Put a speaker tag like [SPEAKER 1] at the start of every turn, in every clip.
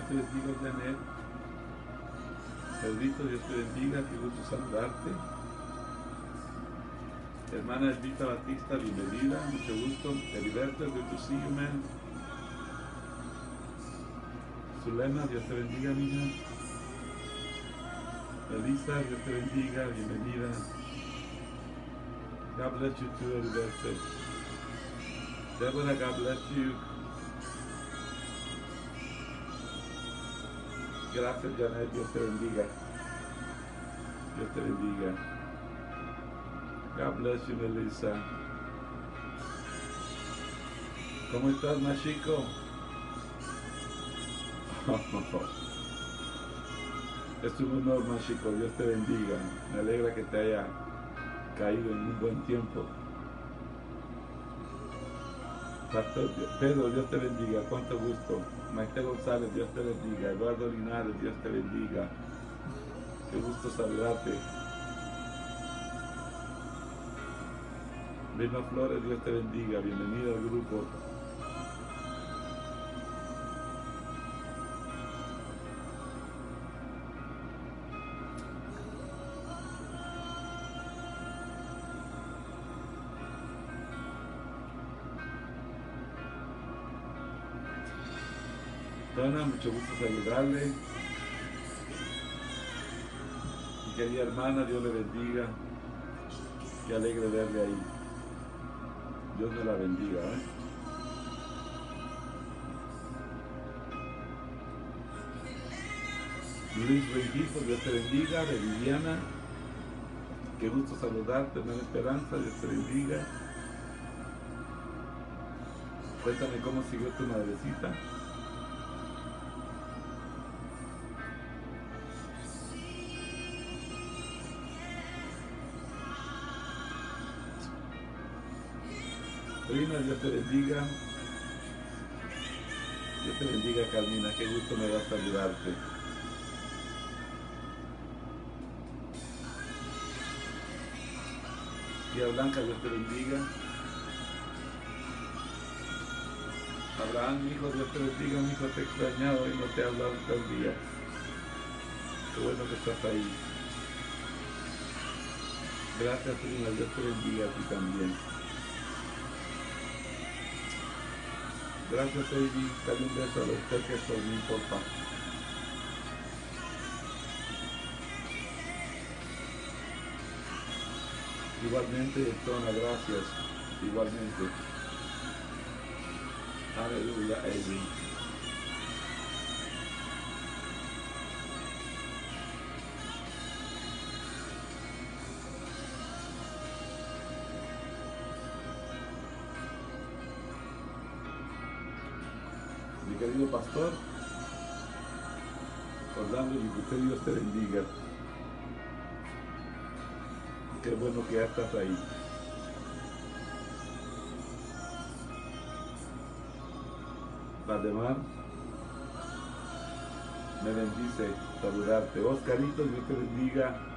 [SPEAKER 1] Dios te bendiga, Janet. Pedrito, Dios te bendiga, qué gusto saludarte. Hermana Elvita Batista, bienvenida, mucho gusto. Heriberto, good to see you, man. Zulema, Dios te bendiga, mija. Elisa, Dios te bendiga, bienvenida. God bless you too, Heriberto. Deborah, God bless you. Gracias, Janet, Dios te bendiga. Dios te bendiga. God bless you, Melissa. ¿Cómo estás, más chico? Es un honor, más chico. Dios te bendiga. Me alegra que te haya caído en un buen tiempo. Pastor Pedro, Dios te bendiga. Cuánto gusto. Maite González, Dios te bendiga. Eduardo Linares, Dios te bendiga. Qué gusto saludarte. Vilma Flores, Dios te bendiga. Bienvenida al grupo. Dona, mucho gusto saludarle. Mi querida hermana, Dios le bendiga. Qué alegre verle ahí. Dios me la bendiga, ¿eh? Luis Rengifo, Dios te bendiga. De Viviana, qué gusto saludarte, hermana Esperanza, Dios te bendiga. Cuéntame cómo siguió tu madrecita. Prima, Dios te bendiga. Dios te bendiga, Carmina, qué gusto me da saludarte. Tía Blanca, Dios te bendiga. Abraham, mi hijo, Dios te bendiga, mi hijo, te he extrañado y no te he hablado todo el día. Qué bueno que estás ahí. Gracias, prima, Dios te bendiga a ti también. Gracias, Eddie. Dale un beso a los peques por mí, porfa. Igualmente, Tona, gracias. Igualmente. Aleluya, Eddie. Mi querido pastor, Orlando y Dios te bendiga. Qué bueno que ya estás ahí. Valdemar, me bendice saludarte. Oscarito, Dios te bendiga.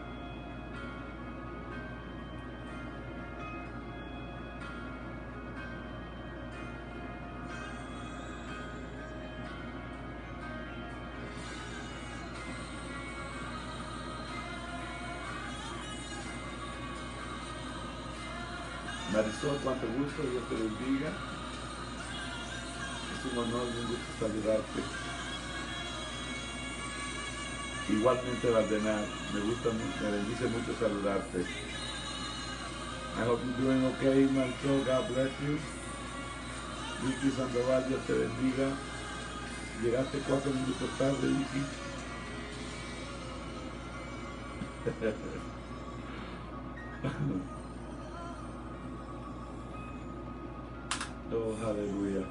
[SPEAKER 1] Marisol, cuánto gusto, Dios te bendiga. Es un honor y un gusto saludarte. Igualmente, Valdenar, me bendice mucho saludarte. I hope you're doing okay, Marisol, God bless you. Vicky Sandoval, Dios te bendiga. Llegaste 4 minutos tarde, Vicky. Oh, aleluya.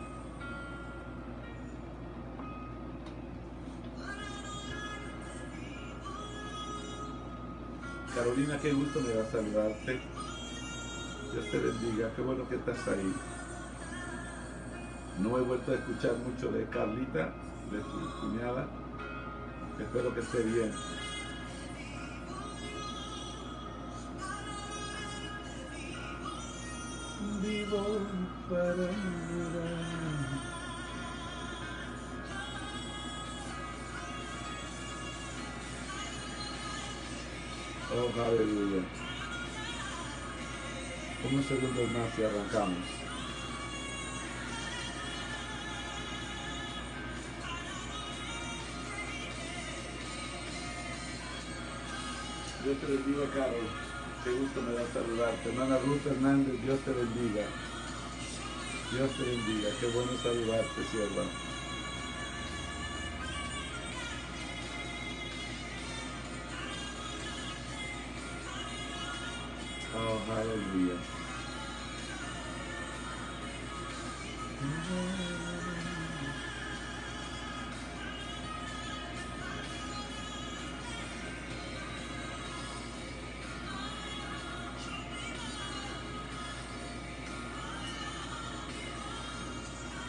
[SPEAKER 1] Carolina, qué gusto me da saludarte. Dios te bendiga, qué bueno que estás ahí. No he vuelto a escuchar mucho de Carlita, de tu cuñada. Espero que esté bien. Vivo para mirar. Oh, aleluya. Unos segundos más y arrancamos. Dios te bendiga, Carol. Qué gusto me da saludarte. Hermana Ruth Hernández, Dios te bendiga. Dios te bendiga. Qué bueno saludarte, sierva. Oh, aleluya.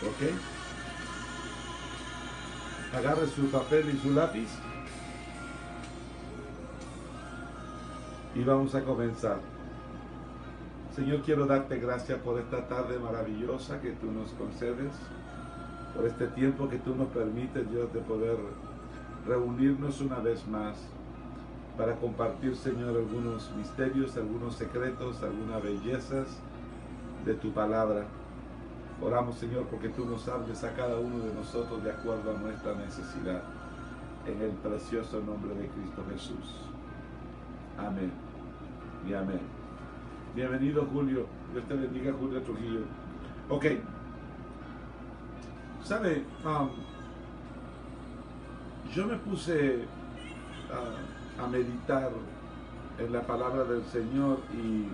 [SPEAKER 1] ¿Ok? Agarre su papel y su lápiz y vamos a comenzar. Señor, quiero darte gracias por esta tarde maravillosa que tú nos concedes, por este tiempo que tú nos permites, Dios, de poder reunirnos una vez más para compartir, Señor, algunos misterios, algunos secretos, algunas bellezas de tu palabra. Oramos, Señor, porque tú nos hables a cada uno de nosotros de acuerdo a nuestra necesidad. En el precioso nombre de Cristo Jesús. Amén y amén. Bienvenido, Julio. Dios te bendiga, Julio Trujillo. Ok. ¿Sabe? Yo me puse a meditar en la palabra del Señor y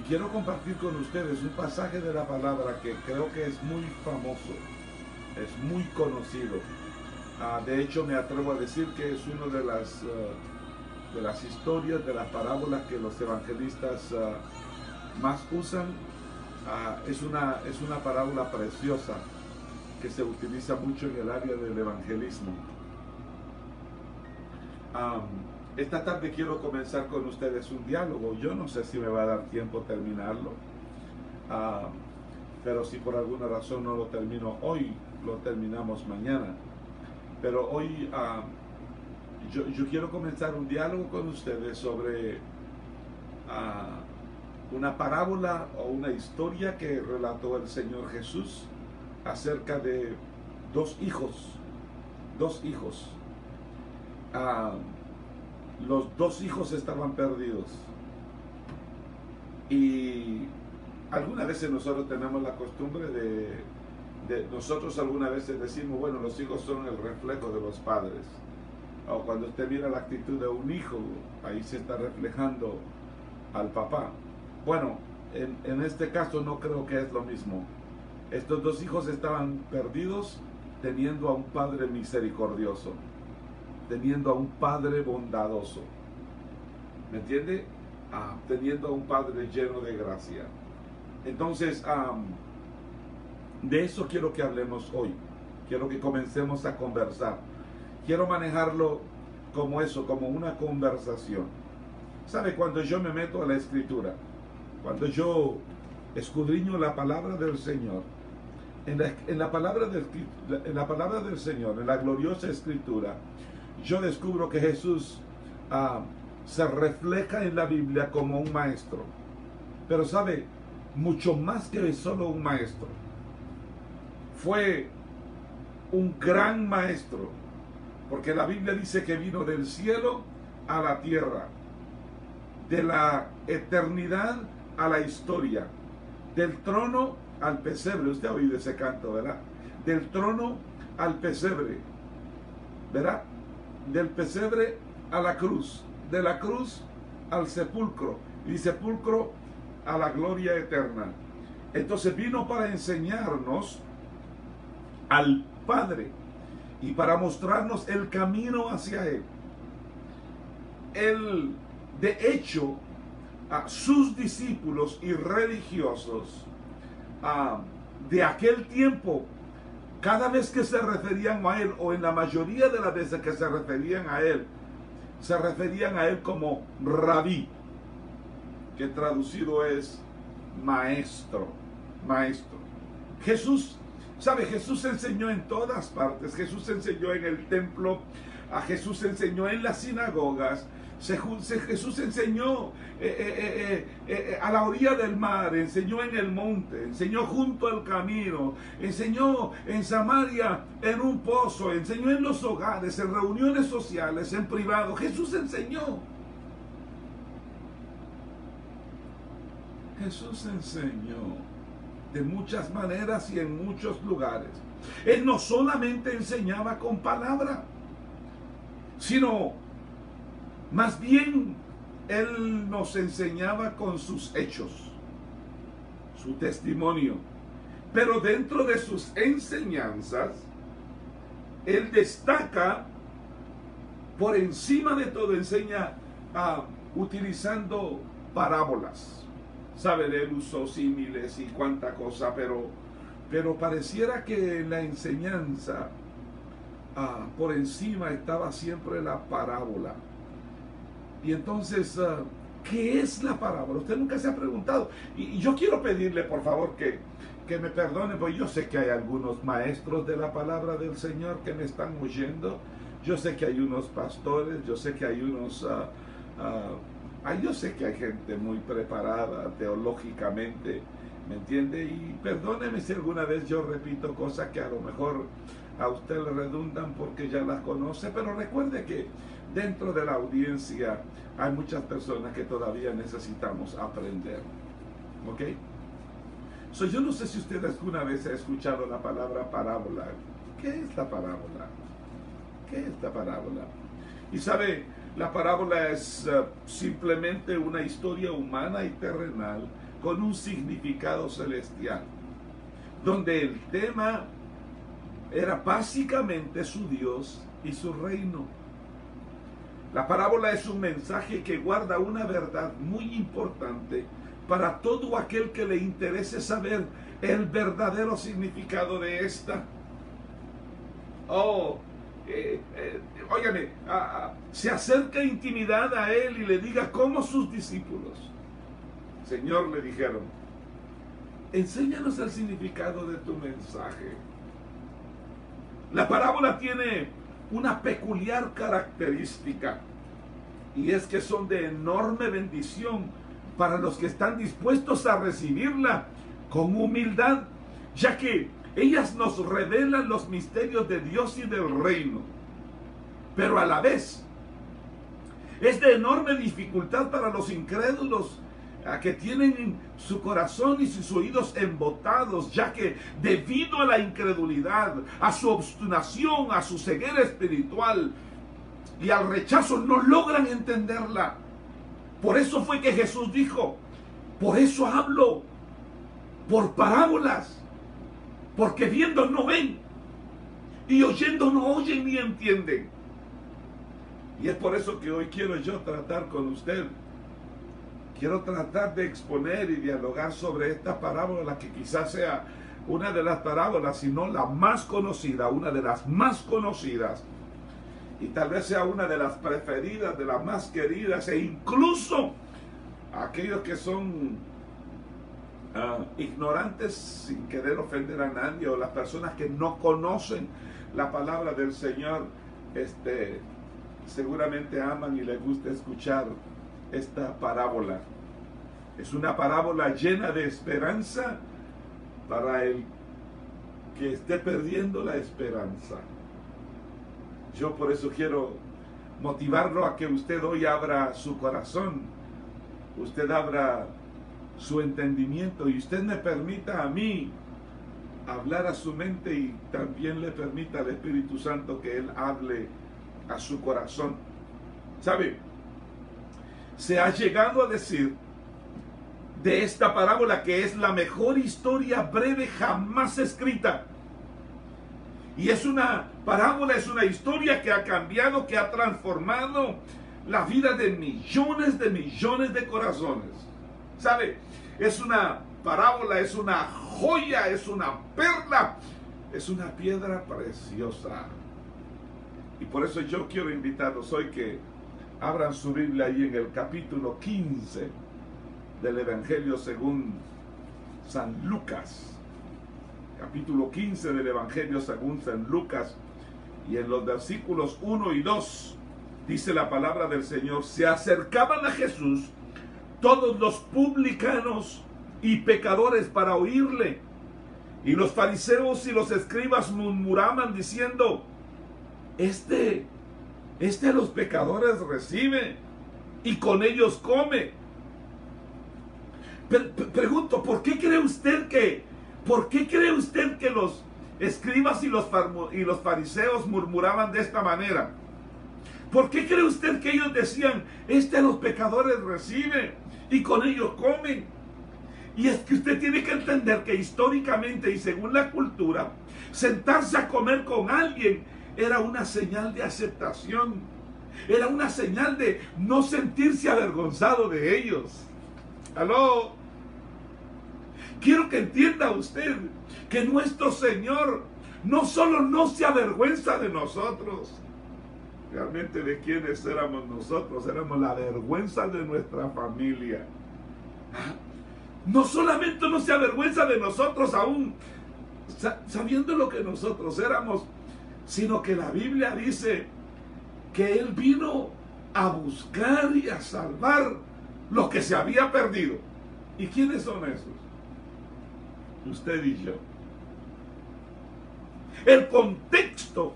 [SPEAKER 1] quiero compartir con ustedes un pasaje de la palabra que creo que es muy famoso, es muy conocido. De hecho, me atrevo a decir que es una de las historias, de las parábolas que los evangelistas más usan. Es una parábola preciosa que se utiliza mucho en el área del evangelismo. Esta tarde quiero comenzar con ustedes un diálogo. Yo no sé si me va a dar tiempo terminarlo, pero si por alguna razón no lo termino hoy, lo terminamos mañana. Pero hoy yo quiero comenzar un diálogo con ustedes sobre una parábola o una historia que relató el Señor Jesús acerca de dos hijos. Los dos hijos estaban perdidos. Y algunas veces nosotros tenemos la costumbre nosotros algunas veces decimos, bueno, los hijos son el reflejo de los padres. O cuando usted mira la actitud de un hijo, ahí se está reflejando al papá. Bueno, en este caso no creo que es lo mismo. Estos dos hijos estaban perdidos teniendo a un padre misericordioso, teniendo a un padre bondadoso, ¿me entiende? Teniendo a un padre lleno de gracia. Entonces, de eso quiero que hablemos hoy. Quiero que comencemos a conversar. Quiero manejarlo como eso, como una conversación. ¿Sabe? Cuando yo me meto a la Escritura, cuando yo escudriño la palabra del Señor, en la palabra del Señor, en la gloriosa Escritura, yo descubro que Jesús se refleja en la Biblia como un maestro. Pero sabe, mucho más que solo un maestro. Fue un gran maestro, porque la Biblia dice que vino del cielo a la tierra, de la eternidad a la historia, del trono al pesebre. Usted ha oído ese canto, ¿verdad? Del trono al pesebre, ¿verdad? Del pesebre a la cruz, de la cruz al sepulcro, y sepulcro a la gloria eterna. Entonces vino para enseñarnos al Padre y para mostrarnos el camino hacia Él. Él, de hecho, a sus discípulos y religiosos de aquel tiempo, cada vez que se referían a Él, o en la mayoría de las veces que se referían a Él como Rabí, que traducido es maestro. Jesús, ¿sabe? Jesús enseñó en todas partes. Jesús enseñó en el templo, Jesús enseñó en las sinagogas. Jesús enseñó a la orilla del mar, enseñó en el monte, enseñó junto al camino, enseñó en Samaria en un pozo, enseñó en los hogares, en reuniones sociales, en privado. Jesús enseñó. Jesús enseñó de muchas maneras y en muchos lugares. Él no solamente enseñaba con palabra, sino más bien Él nos enseñaba con sus hechos, su testimonio. Pero dentro de sus enseñanzas, Él destaca, por encima de todo, enseña utilizando parábolas. Sabe, Él usó símiles y cuánta cosa, pero pareciera que en la enseñanza por encima estaba siempre la parábola. Y entonces, ¿qué es la parábola? Usted nunca se ha preguntado. Y yo quiero pedirle, por favor, que me perdone, porque yo sé que hay algunos maestros de la palabra del Señor que me están oyendo. Yo sé que hay unos pastores, yo sé que hay unos... yo sé que hay gente muy preparada teológicamente, ¿me entiende? Y perdóneme si alguna vez yo repito cosas que a lo mejor a usted le redundan porque ya las conoce, pero recuerde que dentro de la audiencia hay muchas personas que todavía necesitamos aprender, ¿ok? Yo no sé si usted alguna vez ha escuchado la palabra parábola. ¿Qué es la parábola? ¿Qué es la parábola? Y sabe, la parábola es simplemente una historia humana y terrenal con un significado celestial, donde el tema era básicamente su Dios y su reino. La parábola es un mensaje que guarda una verdad muy importante para todo aquel que le interese saber el verdadero significado de esta. Óigame, se acerca intimidad a él y le diga como sus discípulos. Señor, le dijeron, enséñanos el significado de tu mensaje. La parábola tiene una peculiar característica, y es que son de enorme bendición para los que están dispuestos a recibirla con humildad, ya que ellas nos revelan los misterios de Dios y del reino, pero a la vez es de enorme dificultad para los incrédulos que tienen su corazón y sus oídos embotados, ya que debido a la incredulidad, a su obstinación, a su ceguera espiritual y al rechazo, no logran entenderla. Por eso fue que Jesús dijo, por eso hablo por parábolas, porque viendo no ven y oyendo no oyen ni entienden. Y es por eso que hoy quiero yo tratar con usted. Quiero tratar de exponer y dialogar sobre esta parábola, que quizás sea una de las parábolas, si no la más conocida, una de las más conocidas, y tal vez sea una de las preferidas, de las más queridas, e incluso aquellos que son ignorantes, sin querer ofender a nadie, o las personas que no conocen la palabra del Señor, seguramente aman y les gusta escuchar esta parábola. Es una parábola llena de esperanza para el que esté perdiendo la esperanza. Yo por eso quiero motivarlo a que usted hoy abra su corazón, usted abra su entendimiento y usted me permita a mí hablar a su mente, y también le permita al Espíritu Santo que Él hable a su corazón. ¿Sabe? Se ha llegado a decir de esta parábola que es la mejor historia breve jamás escrita. Y es una parábola, es una historia que ha cambiado, que ha transformado la vida de millones de corazones. ¿Sabe? Es una parábola, es una joya, es una perla, es una piedra preciosa. Y por eso yo quiero invitarlos hoy que abran su Biblia ahí en el capítulo 15 del Evangelio según San Lucas. Capítulo 15 del Evangelio según San Lucas, y en los versículos 1 y 2 dice la palabra del Señor, se acercaban a Jesús todos los publicanos y pecadores para oírle. Y los fariseos y los escribas murmuraban diciendo, este a los pecadores recibe y con ellos come. Pregunto, ¿por qué cree usted que los escribas y los fariseos murmuraban de esta manera? ¿Por qué cree usted que ellos decían, a los pecadores recibe y con ellos comen? Y es que usted tiene que entender que históricamente y según la cultura, sentarse a comer con alguien era una señal de aceptación. Era una señal de no sentirse avergonzado de ellos. ¿Aló? Quiero que entienda usted que nuestro Señor no solo no se avergüenza de nosotros. Realmente, ¿de quiénes éramos nosotros? Éramos la vergüenza de nuestra familia. No solamente no se avergüenza de nosotros aún, sabiendo lo que nosotros éramos, sino que la Biblia dice que Él vino a buscar y a salvar lo que se había perdido. ¿Y quiénes son esos? Usted y yo. El contexto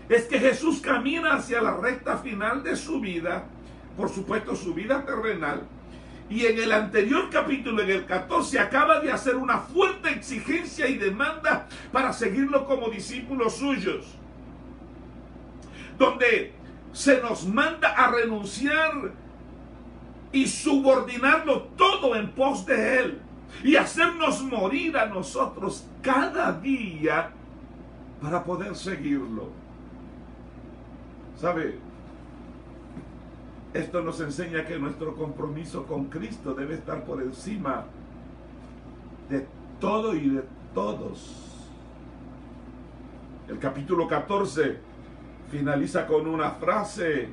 [SPEAKER 1] es que Jesús camina hacia la recta final de su vida, por supuesto su vida terrenal, y en el anterior capítulo, en el 14, acaba de hacer una fuerte exigencia y demanda para seguirlo como discípulos suyos, donde se nos manda a renunciar y subordinarlo todo en pos de Él y hacernos morir a nosotros cada día para poder seguirlo. ¿Sabe? Esto nos enseña que nuestro compromiso con Cristo debe estar por encima de todo y de todos. El capítulo 14 finaliza con una frase,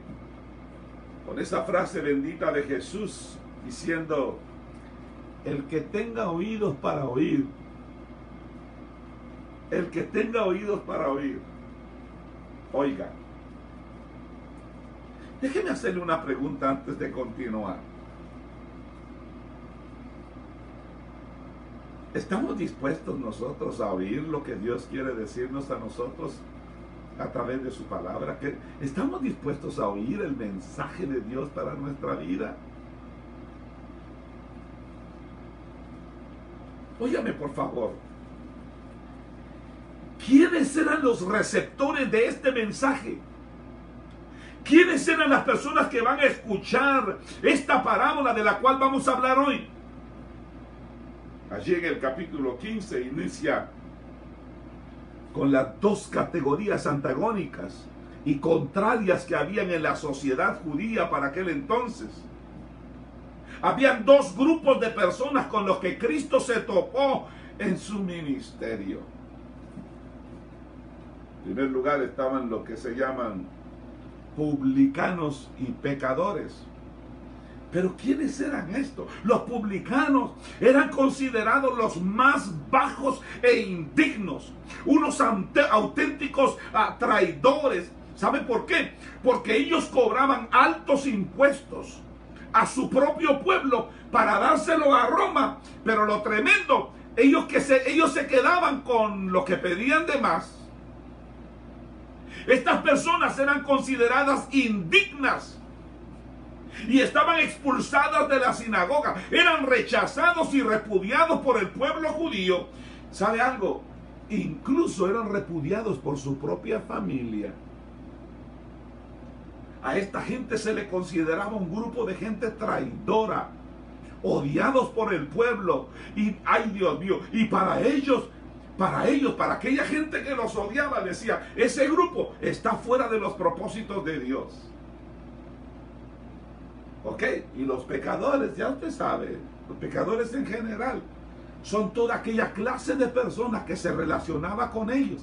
[SPEAKER 1] con esa frase bendita de Jesús, diciendo, el que tenga oídos para oír, el que tenga oídos para oír, oiga. Déjeme hacerle una pregunta antes de continuar. ¿Estamos dispuestos nosotros a oír lo que Dios quiere decirnos a nosotros a través de su palabra? ¿Estamos dispuestos a oír el mensaje de Dios para nuestra vida? Óyame, por favor. ¿Quiénes eran los receptores de este mensaje? ¿Quiénes eran las personas que van a escuchar esta parábola de la cual vamos a hablar hoy? Allí en el capítulo 15 inicia con las dos categorías antagónicas y contrarias que habían en la sociedad judía para aquel entonces. Habían dos grupos de personas con los que Cristo se topó en su ministerio. En primer lugar estaban los que se llaman publicanos y pecadores. Pero ¿quiénes eran estos? Los publicanos eran considerados los más bajos e indignos, unos auténticos traidores. ¿Sabe por qué? Porque ellos cobraban altos impuestos a su propio pueblo para dárselo a Roma. Pero lo tremendo, ellos se quedaban con lo que pedían de más. Estas personas eran consideradas indignas y estaban expulsadas de la sinagoga. Eran rechazados y repudiados por el pueblo judío. ¿Sabe algo? Incluso eran repudiados por su propia familia. A esta gente se le consideraba un grupo de gente traidora, odiados por el pueblo. Y, ay Dios mío, y para aquella gente que los odiaba, decía, ese grupo está fuera de los propósitos de Dios. ¿Ok? Y los pecadores, ya usted sabe, los pecadores en general, son toda aquella clase de personas que se relacionaba con ellos,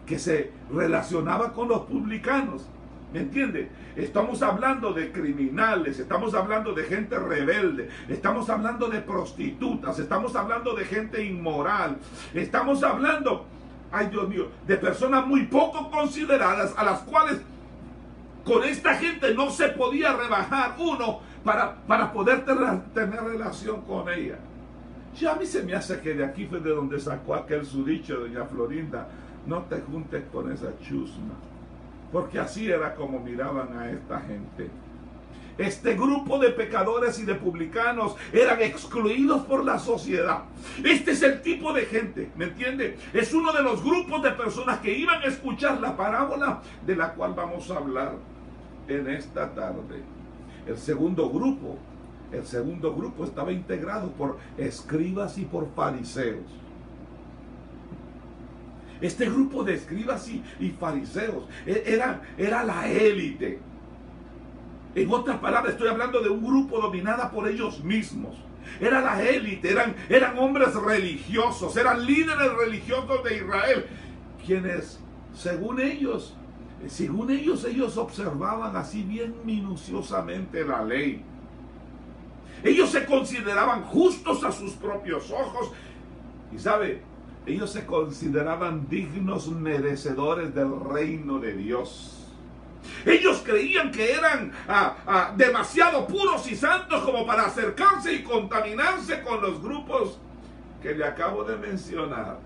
[SPEAKER 1] que se relacionaba con los publicanos. ¿Me entiende? Estamos hablando de criminales, estamos hablando de gente rebelde, estamos hablando de prostitutas, estamos hablando de gente inmoral, estamos hablando, ay Dios mío, de personas muy poco consideradas, a las cuales Con esta gente no se podía rebajar uno para poder tener relación con ella. Ya a mí se me hace que de aquí fue de donde sacó aquel su dicho, doña Florinda: no te juntes con esa chusma. Porque así era como miraban a esta gente. Este grupo de pecadores y de publicanos eran excluidos por la sociedad. Este es el tipo de gente, ¿me entiende? Es uno de los grupos de personas que iban a escuchar la parábola de la cual vamos a hablar en esta tarde. El segundo grupo estaba integrado por escribas y por fariseos. Este grupo de escribas y fariseos era la élite. En otras palabras, estoy hablando de un grupo dominado por ellos mismos. Era la élite, eran hombres religiosos, eran líderes religiosos de Israel, quienes, según ellos observaban así bien minuciosamente la ley. Ellos se consideraban justos a sus propios ojos. Y sabe, ellos se consideraban dignos merecedores del reino de Dios. Ellos creían que eran demasiado puros y santos como para acercarse y contaminarse con los grupos que le acabo de mencionar.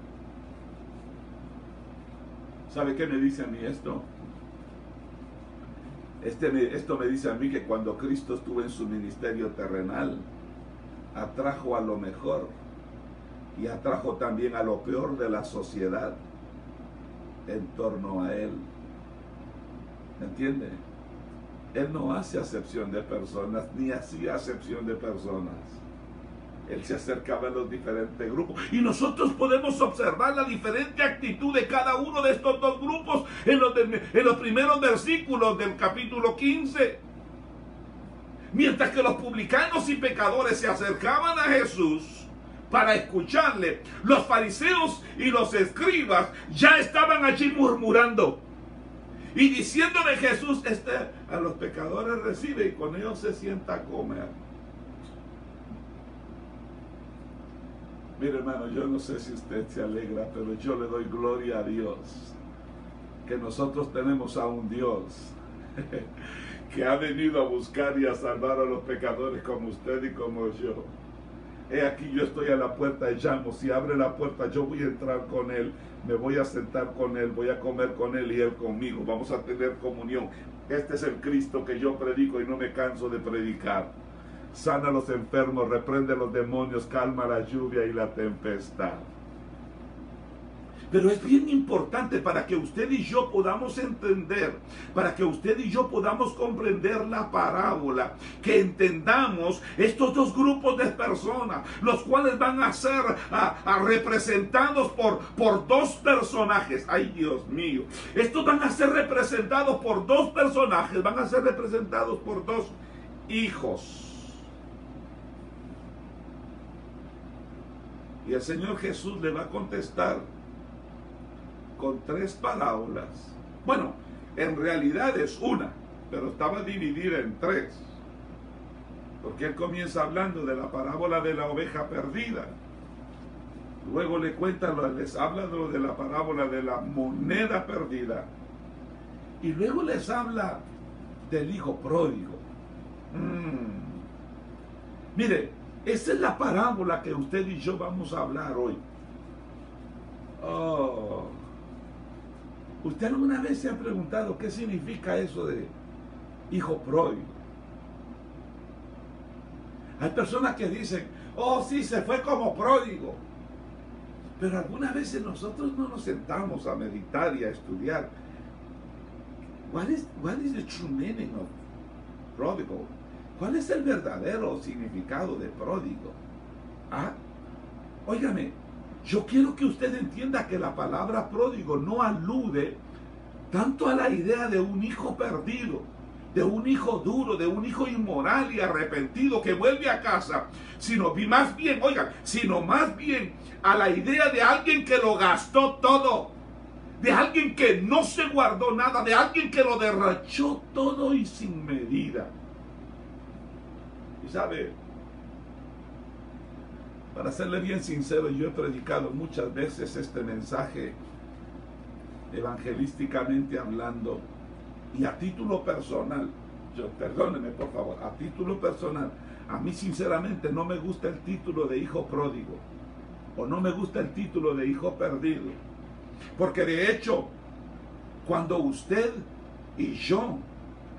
[SPEAKER 1] ¿Sabe qué me dice a mí esto? Esto me dice a mí que cuando Cristo estuvo en su ministerio terrenal, atrajo a lo mejor y atrajo también a lo peor de la sociedad en torno a Él. ¿Me entiende? Él no hace acepción de personas, ni hacía acepción de personas. Él se acercaba a los diferentes grupos. Y nosotros podemos observar la diferente actitud de cada uno de estos dos grupos en los primeros versículos del capítulo 15. Mientras que los publicanos y pecadores se acercaban a Jesús para escucharle, los fariseos y los escribas ya estaban allí murmurando y diciendo de Jesús: a los pecadores recibe y con ellos se sienta a comer. Mire, hermano, yo no sé si usted se alegra, pero yo le doy gloria a Dios, que nosotros tenemos a un Dios que ha venido a buscar y a salvar a los pecadores como usted y como yo. He aquí, yo estoy a la puerta y llamo. Si abre la puerta, yo voy a entrar con Él, me voy a sentar con Él, voy a comer con Él y Él conmigo. Vamos a tener comunión. Este es el Cristo que yo predico y no me canso de predicar. Sana a los enfermos, reprende a los demonios, calma la lluvia y la tempestad. Pero es bien importante para que usted y yo podamos entender, para que usted y yo podamos comprender la parábola, que entendamos estos dos grupos de personas, los cuales van a ser representados por dos personajes. Ay, Dios mío, estos van a ser representados por dos personajes, van a ser representados por dos hijos. Y el Señor Jesús le va a contestar con tres parábolas. Bueno, en realidad es una, pero estaba dividida en tres. Porque Él comienza hablando de la parábola de la oveja perdida. Luego les habla de la parábola de la moneda perdida. Y luego les habla del hijo pródigo. Mire, esa es la parábola que usted y yo vamos a hablar hoy. ¿Usted alguna vez se ha preguntado qué significa eso de hijo pródigo? Hay personas que dicen: oh, sí, se fue como pródigo. Pero algunas veces nosotros no nos sentamos a meditar y a estudiar. What is the true meaning of pródigo? ¿Cuál es el verdadero significado de pródigo? Óigame, yo quiero que usted entienda que la palabra pródigo no alude tanto a la idea de un hijo perdido, de un hijo duro, de un hijo inmoral y arrepentido que vuelve a casa, sino más bien a la idea de alguien que lo gastó todo, de alguien que no se guardó nada, de alguien que lo derrochó todo y sin medida. Y sabe, para serle bien sincero, yo he predicado muchas veces este mensaje evangelísticamente hablando, Y a título personal, perdóneme por favor, a título personal, a mí sinceramente no me gusta el título de hijo pródigo, o no me gusta el título de hijo perdido, porque de hecho, cuando usted y yo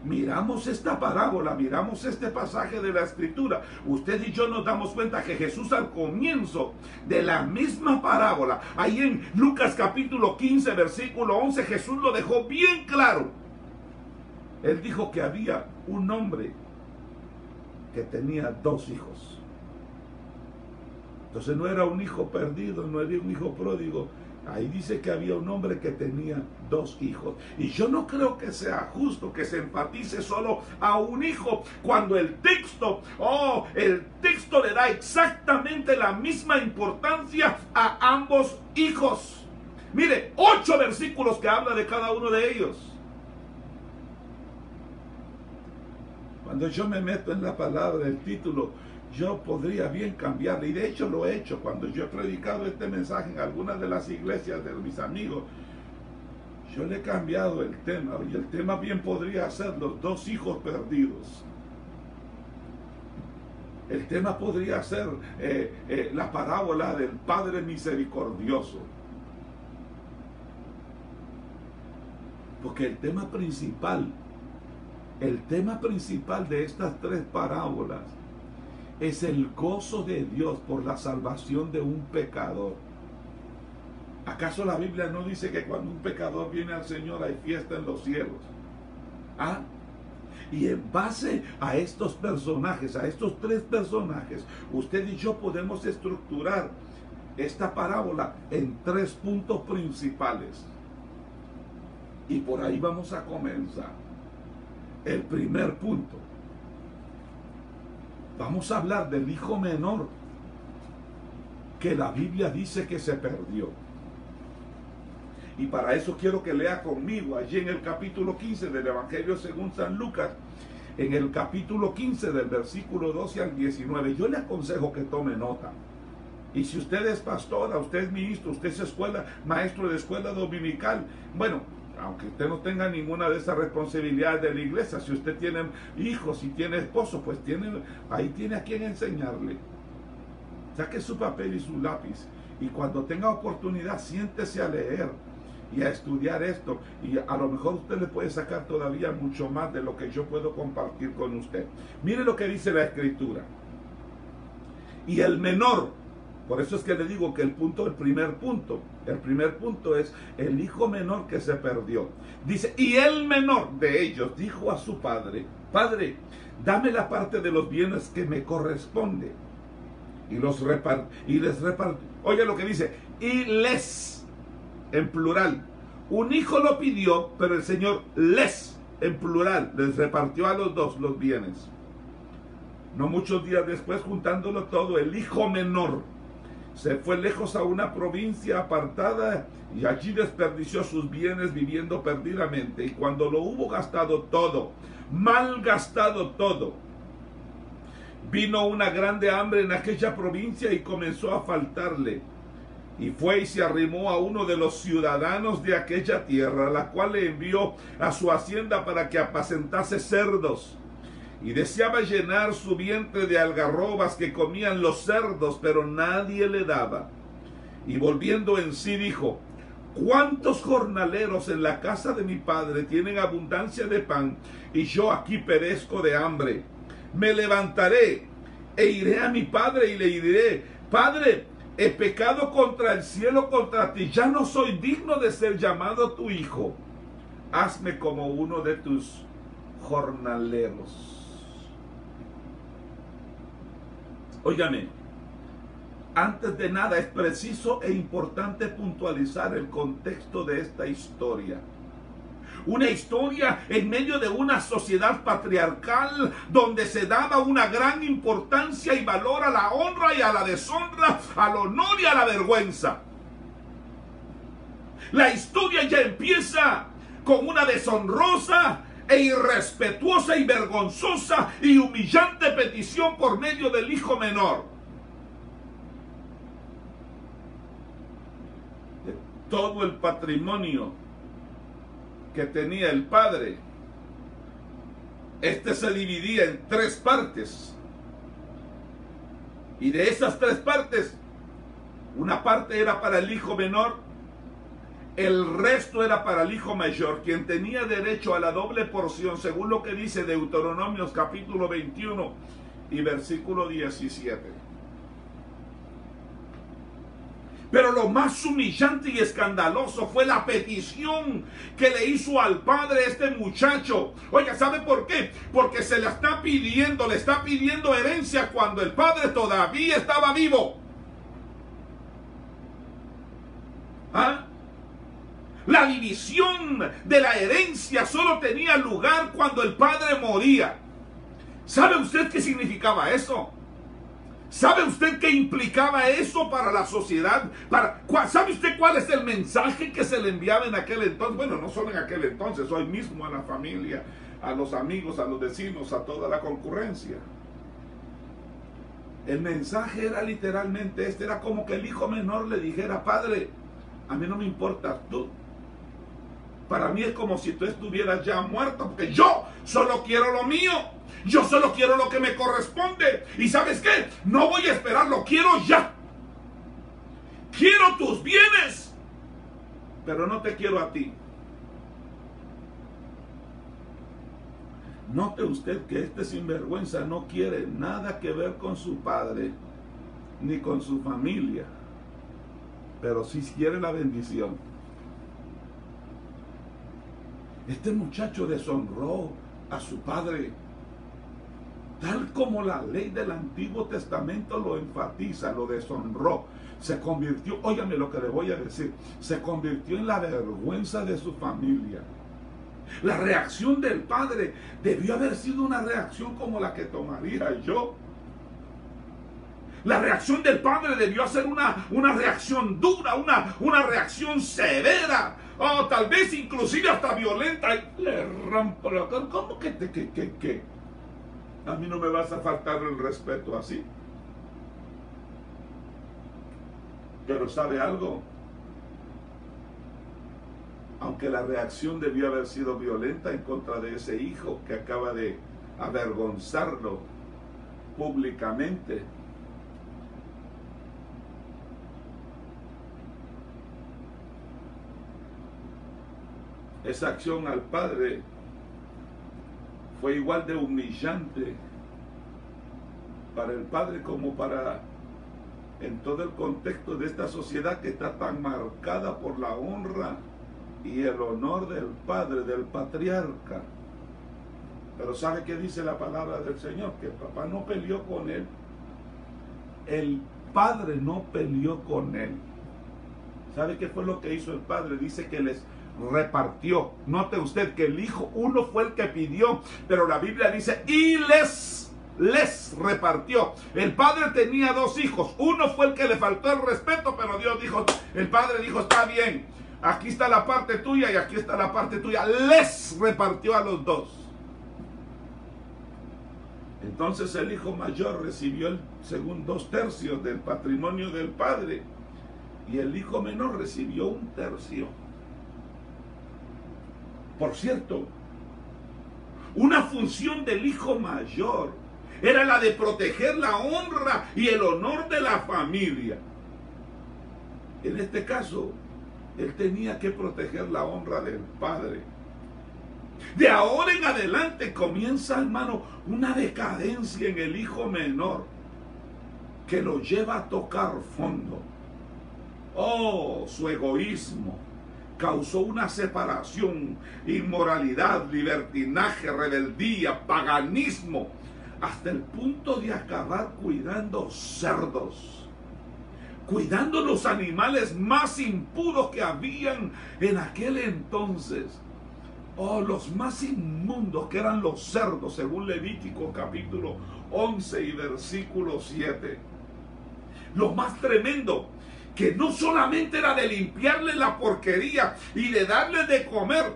[SPEAKER 1] miramos esta parábola, miramos este pasaje de la escritura, usted y yo nos damos cuenta que Jesús al comienzo de la misma parábola, ahí en Lucas capítulo 15 versículo 11, Jesús lo dejó bien claro. Él dijo que había un hombre que tenía 2 hijos. Entonces no era un hijo perdido, no era un hijo pródigo. Ahí dice que había un hombre que tenía 2 hijos. Y yo no creo que sea justo que se enfatice solo a un hijo, cuando el texto le da exactamente la misma importancia a ambos hijos. Mire, 8 versículos que habla de cada uno de ellos. Cuando yo me meto en la palabra, el título, yo podría bien cambiarle, y de hecho lo he hecho cuando yo he predicado este mensaje en algunas de las iglesias de mis amigos. Yo le he cambiado el tema, y el tema bien podría ser los 2 hijos perdidos. El tema podría ser la parábola del Padre misericordioso. Porque el tema principal de estas 3 parábolas es el gozo de Dios por la salvación de un pecador. ¿Acaso la Biblia no dice que cuando un pecador viene al Señor hay fiesta en los cielos? ¿Ah? Y en base a estos personajes, a estos 3 personajes, usted y yo podemos estructurar esta parábola en 3 puntos principales. Y por ahí vamos a comenzar. El primer punto. Vamos a hablar del hijo menor que la Biblia dice que se perdió. Y para eso quiero que lea conmigo allí en el capítulo 15 del Evangelio según San Lucas, en el capítulo 15 del versículo 12 al 19. Yo le aconsejo que tome nota. Y si usted es pastora, usted es ministro, usted es maestro de escuela dominical, bueno, aunque usted no tenga ninguna de esas responsabilidades de la iglesia, si usted tiene hijos, si tiene esposo, pues ahí tiene a quien enseñarle. Saque su papel y su lápiz, y cuando tenga oportunidad, siéntese a leer y a estudiar esto, y a lo mejor usted le puede sacar todavía mucho más de lo que yo puedo compartir con usted. Mire lo que dice la Escritura. Y el menor, por eso es que le digo que el primer punto es el hijo menor que se perdió. Dice, y el menor de ellos dijo a su padre, Padre, dame la parte de los bienes que me corresponde. Y les repartió. Oye lo que dice, y les, en plural. Un hijo lo pidió, pero el Señor les, en plural, les repartió a los 2 los bienes. No muchos días después, juntándolo todo, el hijo menor se fue lejos a una provincia apartada y allí desperdició sus bienes viviendo perdidamente. Y cuando lo hubo gastado todo, mal gastado todo, vino una grande hambre en aquella provincia y comenzó a faltarle. Y fue y se arrimó a uno de los ciudadanos de aquella tierra, la cual le envió a su hacienda para que apacentase cerdos. Y deseaba llenar su vientre de algarrobas que comían los cerdos, pero nadie le daba. Y volviendo en sí dijo, ¿cuántos jornaleros en la casa de mi padre tienen abundancia de pan, y yo aquí perezco de hambre? Me levantaré e iré a mi padre y le diré, Padre, he pecado contra el cielo, contra ti, ya no soy digno de ser llamado tu hijo. Hazme como uno de tus jornaleros. Óigame, antes de nada es preciso e importante puntualizar el contexto de esta historia. Una historia en medio de una sociedad patriarcal donde se daba una gran importancia y valor a la honra y a la deshonra, al honor y a la vergüenza. La historia ya empieza con una deshonrosa e irrespetuosa y vergonzosa y humillante petición por medio del hijo menor. De todo el patrimonio que tenía el padre, Este se dividía en 3 partes. Y de esas 3 partes, una parte era para el hijo menor, el resto era para el hijo mayor, quien tenía derecho a la doble porción, según lo que dice Deuteronomios capítulo 21 y versículo 17. Pero lo más humillante y escandaloso fue la petición que le hizo al padre este muchacho. Oiga, ¿sabe por qué? Porque le está pidiendo herencia cuando el padre todavía estaba vivo. ¿Ah? La división de la herencia solo tenía lugar cuando el padre moría. ¿Sabe usted qué significaba eso? ¿Sabe usted qué implicaba eso para la sociedad? ¿Sabe usted cuál es el mensaje que se le enviaba en aquel entonces? Bueno, no solo en aquel entonces, hoy mismo a la familia, a los amigos, a los vecinos, a toda la concurrencia. El mensaje era literalmente este, era como que el hijo menor le dijera: padre, a mí no me importas tú. Para mí es como si tú estuvieras ya muerto, porque yo solo quiero lo mío. Yo solo quiero lo que me corresponde. ¿Y sabes qué? No voy a esperar, lo quiero ya. Quiero tus bienes, pero no te quiero a ti. Note usted que este sinvergüenza no quiere nada que ver con su padre, ni con su familia, pero sí quiere la bendición. Este muchacho deshonró a su padre, tal como la ley del Antiguo Testamento lo enfatiza, lo deshonró. Se convirtió, óigame lo que le voy a decir, se convirtió en la vergüenza de su familia. La reacción del padre debió haber sido una reacción como la que tomaría yo. La reacción del padre debió ser una reacción dura, una reacción severa, o tal vez inclusive hasta violenta. Y le rompo la cara. ¿Cómo que a mí no me vas a faltar el respeto así? Pero ¿sabe algo? Aunque la reacción debió haber sido violenta en contra de ese hijo que acaba de avergonzarlo públicamente, esa acción al padre fue igual de humillante para el padre como para, en todo el contexto de esta sociedad que está tan marcada por la honra y el honor del padre, del patriarca. Pero ¿sabe qué dice la palabra del Señor? Que el papá no peleó con él. El padre no peleó con él. ¿Sabe qué fue lo que hizo el padre? Dice que les repartió. Note usted que el hijo, uno fue el que pidió, pero la Biblia dice, y les repartió. El padre tenía 2 hijos. Uno fue el que le faltó el respeto, pero Dios dijo, el padre dijo, está bien, aquí está la parte tuya y aquí está la parte tuya. Les repartió a los 2. Entonces el hijo mayor recibió según 2/3 del patrimonio del padre, y el hijo menor recibió 1/3. Por cierto, una función del hijo mayor era la de proteger la honra y el honor de la familia. En este caso, él tenía que proteger la honra del padre. De ahora en adelante comienza, hermano, una decadencia en el hijo menor que lo lleva a tocar fondo. Oh, su egoísmo causó una separación, inmoralidad, libertinaje, rebeldía, paganismo, hasta el punto de acabar cuidando cerdos, cuidando los animales más impuros que habían en aquel entonces. Oh, los más inmundos, que eran los cerdos, según Levítico capítulo 11 y versículo 7. Lo más tremendo, que no solamente era de limpiarle la porquería y de darle de comer,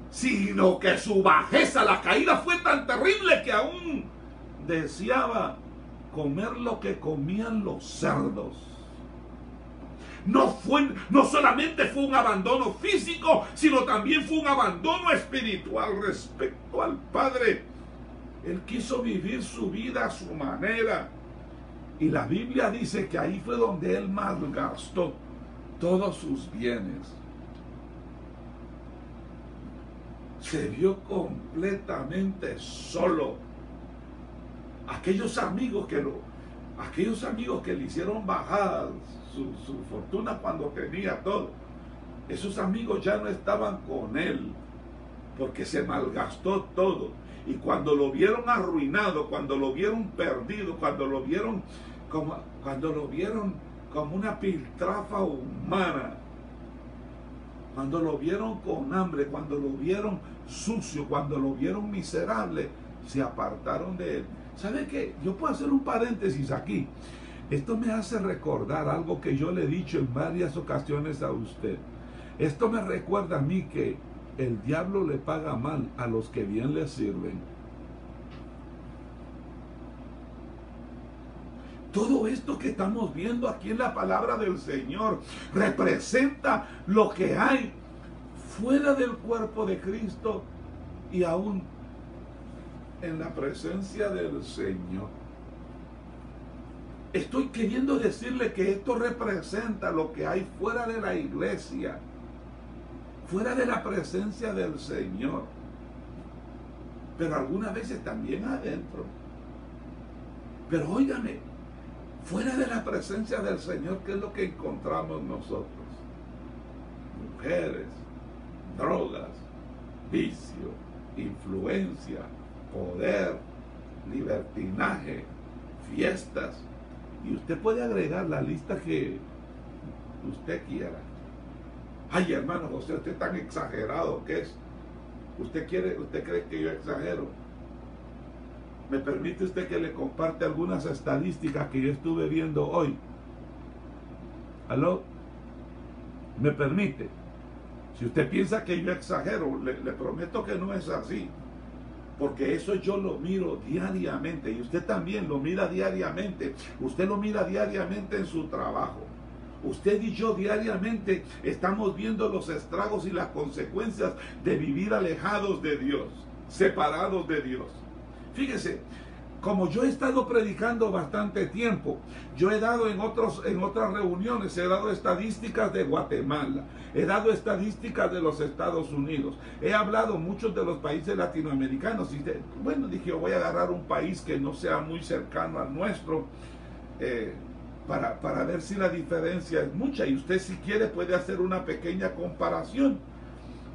[SPEAKER 1] sino que su bajeza, la caída fue tan terrible que aún deseaba comer lo que comían los cerdos. No solamente fue un abandono físico, sino también fue un abandono espiritual respecto al padre. Él quiso vivir su vida a su manera. Y la Biblia dice que ahí fue donde él malgastó todos sus bienes. Se vio completamente solo. Aquellos amigos que le hicieron bajar su fortuna cuando tenía todo, esos amigos ya no estaban con él, porque se malgastó todo. Y cuando lo vieron arruinado, cuando lo vieron perdido, cuando lo vieron como una piltrafa humana, cuando lo vieron con hambre, cuando lo vieron sucio, cuando lo vieron miserable, se apartaron de él. ¿Sabe qué? Yo puedo hacer un paréntesis aquí. Esto me hace recordar algo que yo le he dicho en varias ocasiones a usted. Esto me recuerda a mí que el diablo le paga mal a los que bien le sirven. Todo esto que estamos viendo aquí en la palabra del Señor representa lo que hay fuera del cuerpo de Cristo y aún en la presencia del Señor. Estoy queriendo decirle que esto representa lo que hay fuera de la iglesia, fuera de la presencia del Señor, pero algunas veces también adentro. Pero óigame, fuera de la presencia del Señor, ¿qué es lo que encontramos nosotros? Mujeres, drogas, vicio, influencia, poder, libertinaje, fiestas. Y usted puede agregar la lista que usted quiera. Ay, hermano José, usted es tan exagerado, ¿qué es? ¿Usted cree que yo exagero? ¿Me permite usted que le comparte algunas estadísticas que yo estuve viendo hoy? ¿Aló? ¿Me permite? Si usted piensa que yo exagero, le prometo que no es así. Porque eso yo lo miro diariamente y usted también lo mira diariamente. Usted lo mira diariamente en su trabajo. Usted y yo diariamente estamos viendo los estragos y las consecuencias de vivir alejados de Dios, separados de Dios. Fíjese, como yo he estado predicando bastante tiempo, yo he dado en otras reuniones, he dado estadísticas de Guatemala, he dado estadísticas de los Estados Unidos, he hablado muchos de los países latinoamericanos y bueno, dije, yo voy a agarrar un país que no sea muy cercano al nuestro, para ver si la diferencia es mucha, y usted si quiere puede hacer una pequeña comparación.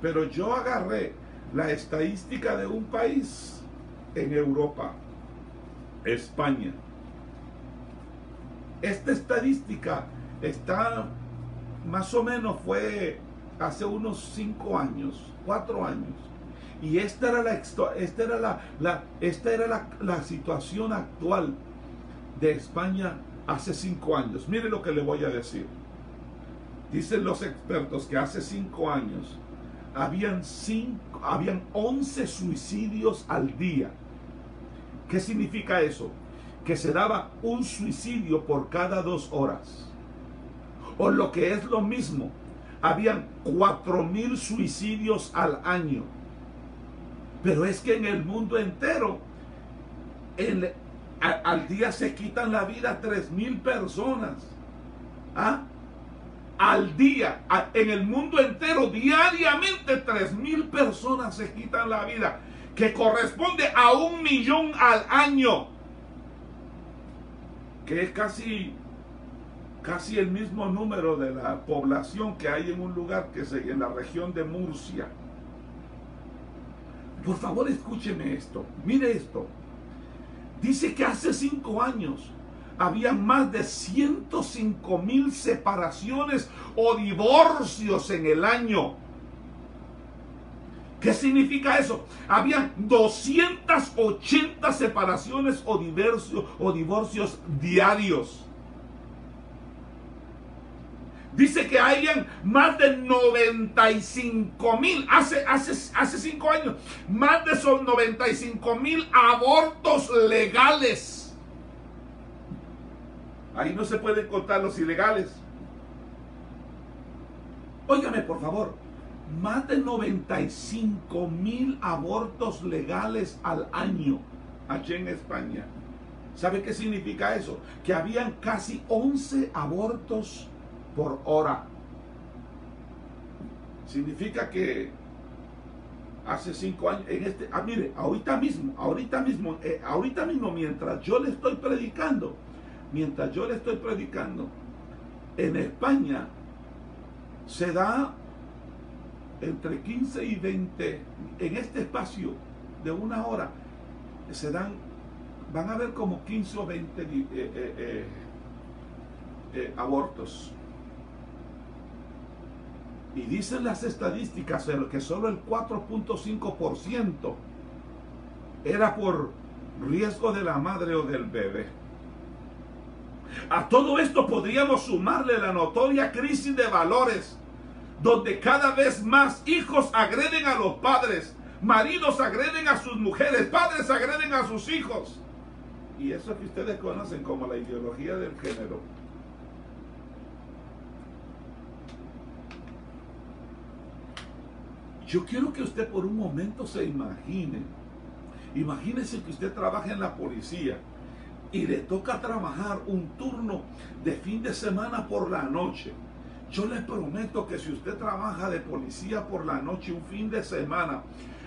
[SPEAKER 1] Pero yo agarré la estadística de un país en Europa, España. Esta estadística está más o menos, fue hace unos 5 años, 4 años, y esta era la situación actual de España hace 5 años. Mire lo que le voy a decir. Dicen los expertos que hace 5 años habían 11 suicidios al día. ¿Qué significa eso? Que se daba un suicidio por cada 2 horas. O lo que es lo mismo, habían 4,000 suicidios al año. Pero es que en el mundo entero, al día se quitan la vida 3,000 personas. ¿Ah? Al día, en el mundo entero, diariamente 3,000 personas se quitan la vida, que corresponde a 1 millón al año, que es casi el mismo número de la población que hay en un lugar en la región de Murcia. Por favor, escúcheme esto, mire esto. Dice que hace 5 años había más de 105,000 separaciones o divorcios en el año. ¿Qué significa eso? Habían 280 separaciones o divorcios diarios. Dice que hayan más de 95,000, hace 5 años, más de esos 95,000 abortos legales. Ahí no se pueden contar los ilegales. Óigame, por favor, más de 95,000 abortos legales al año aquí en España. ¿Sabe qué significa eso? Que habían casi 11 abortos por hora. Significa que hace 5 años, mire, ahorita mismo, mientras yo le estoy predicando, en España se da entre 15 y 20, en este espacio de una hora, van a haber como 15 o 20 abortos. Y dicen las estadísticas que solo el 4.5% era por riesgo de la madre o del bebé. A todo esto podríamos sumarle la notoria crisis de valores, donde cada vez más hijos agreden a los padres, maridos agreden a sus mujeres, padres agreden a sus hijos. Y eso que ustedes conocen como la ideología del género. Yo quiero que usted por un momento se imagine. Imagínese que usted trabaja en la policía y le toca trabajar un turno de fin de semana por la noche. Yo le prometo que si usted trabaja de policía por la noche un fin de semana,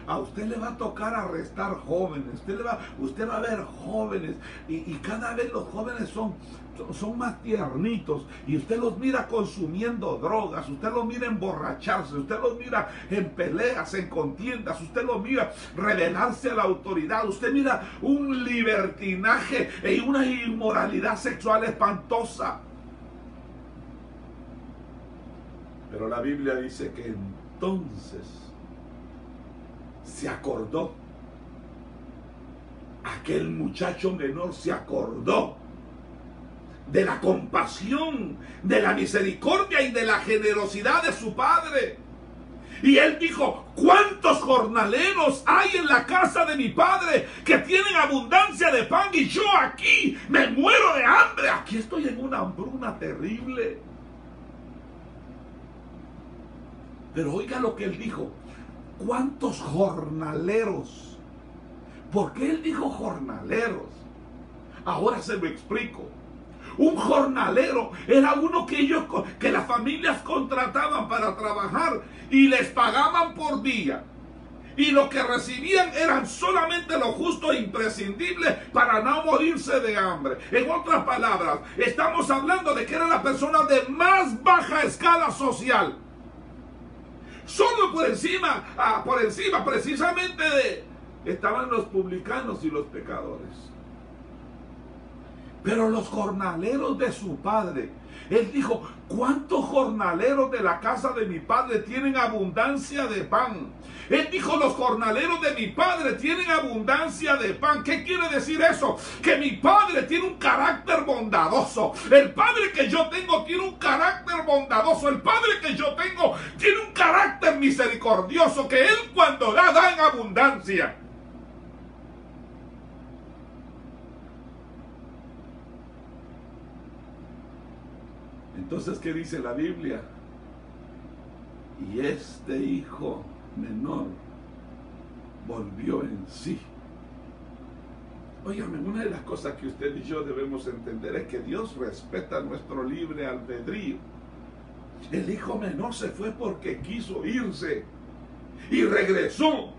[SPEAKER 1] a usted le va a tocar arrestar jóvenes, usted va a ver jóvenes y cada vez los jóvenes son más tiernitos y usted los mira consumiendo drogas, usted los mira emborracharse, usted los mira en peleas, en contiendas, usted los mira rebelarse a la autoridad, usted mira un libertinaje y una inmoralidad sexual espantosa. Pero la Biblia dice que entonces se acordó, aquel muchacho menor se acordó de la compasión, de la misericordia y de la generosidad de su padre. Y él dijo: ¿cuántos jornaleros hay en la casa de mi padre que tienen abundancia de pan y yo aquí me muero de hambre? Aquí estoy en una hambruna terrible. Pero oiga lo que él dijo: ¿cuántos jornaleros? ¿Por qué él dijo jornaleros? Ahora se lo explico. Un jornalero era uno que las familias contrataban para trabajar y les pagaban por día. Y lo que recibían eran solamente lo justo e imprescindible para no morirse de hambre. En otras palabras, estamos hablando de que era la persona de más baja escala social. Solo por encima precisamente estaban los publicanos y los pecadores. Pero los jornaleros de su padre, él dijo: ¿cuántos jornaleros de la casa de mi padre tienen abundancia de pan? Él dijo: los jornaleros de mi padre tienen abundancia de pan. ¿Qué quiere decir eso? Que mi padre tiene un carácter bondadoso. El padre que yo tengo tiene un carácter bondadoso. El padre que yo tengo tiene un carácter misericordioso, que él cuando da en abundancia. Entonces, ¿qué dice la Biblia? Y este hijo menor volvió en sí. Óigame, una de las cosas que usted y yo debemos entender es que Dios respeta nuestro libre albedrío. El hijo menor se fue porque quiso irse y regresó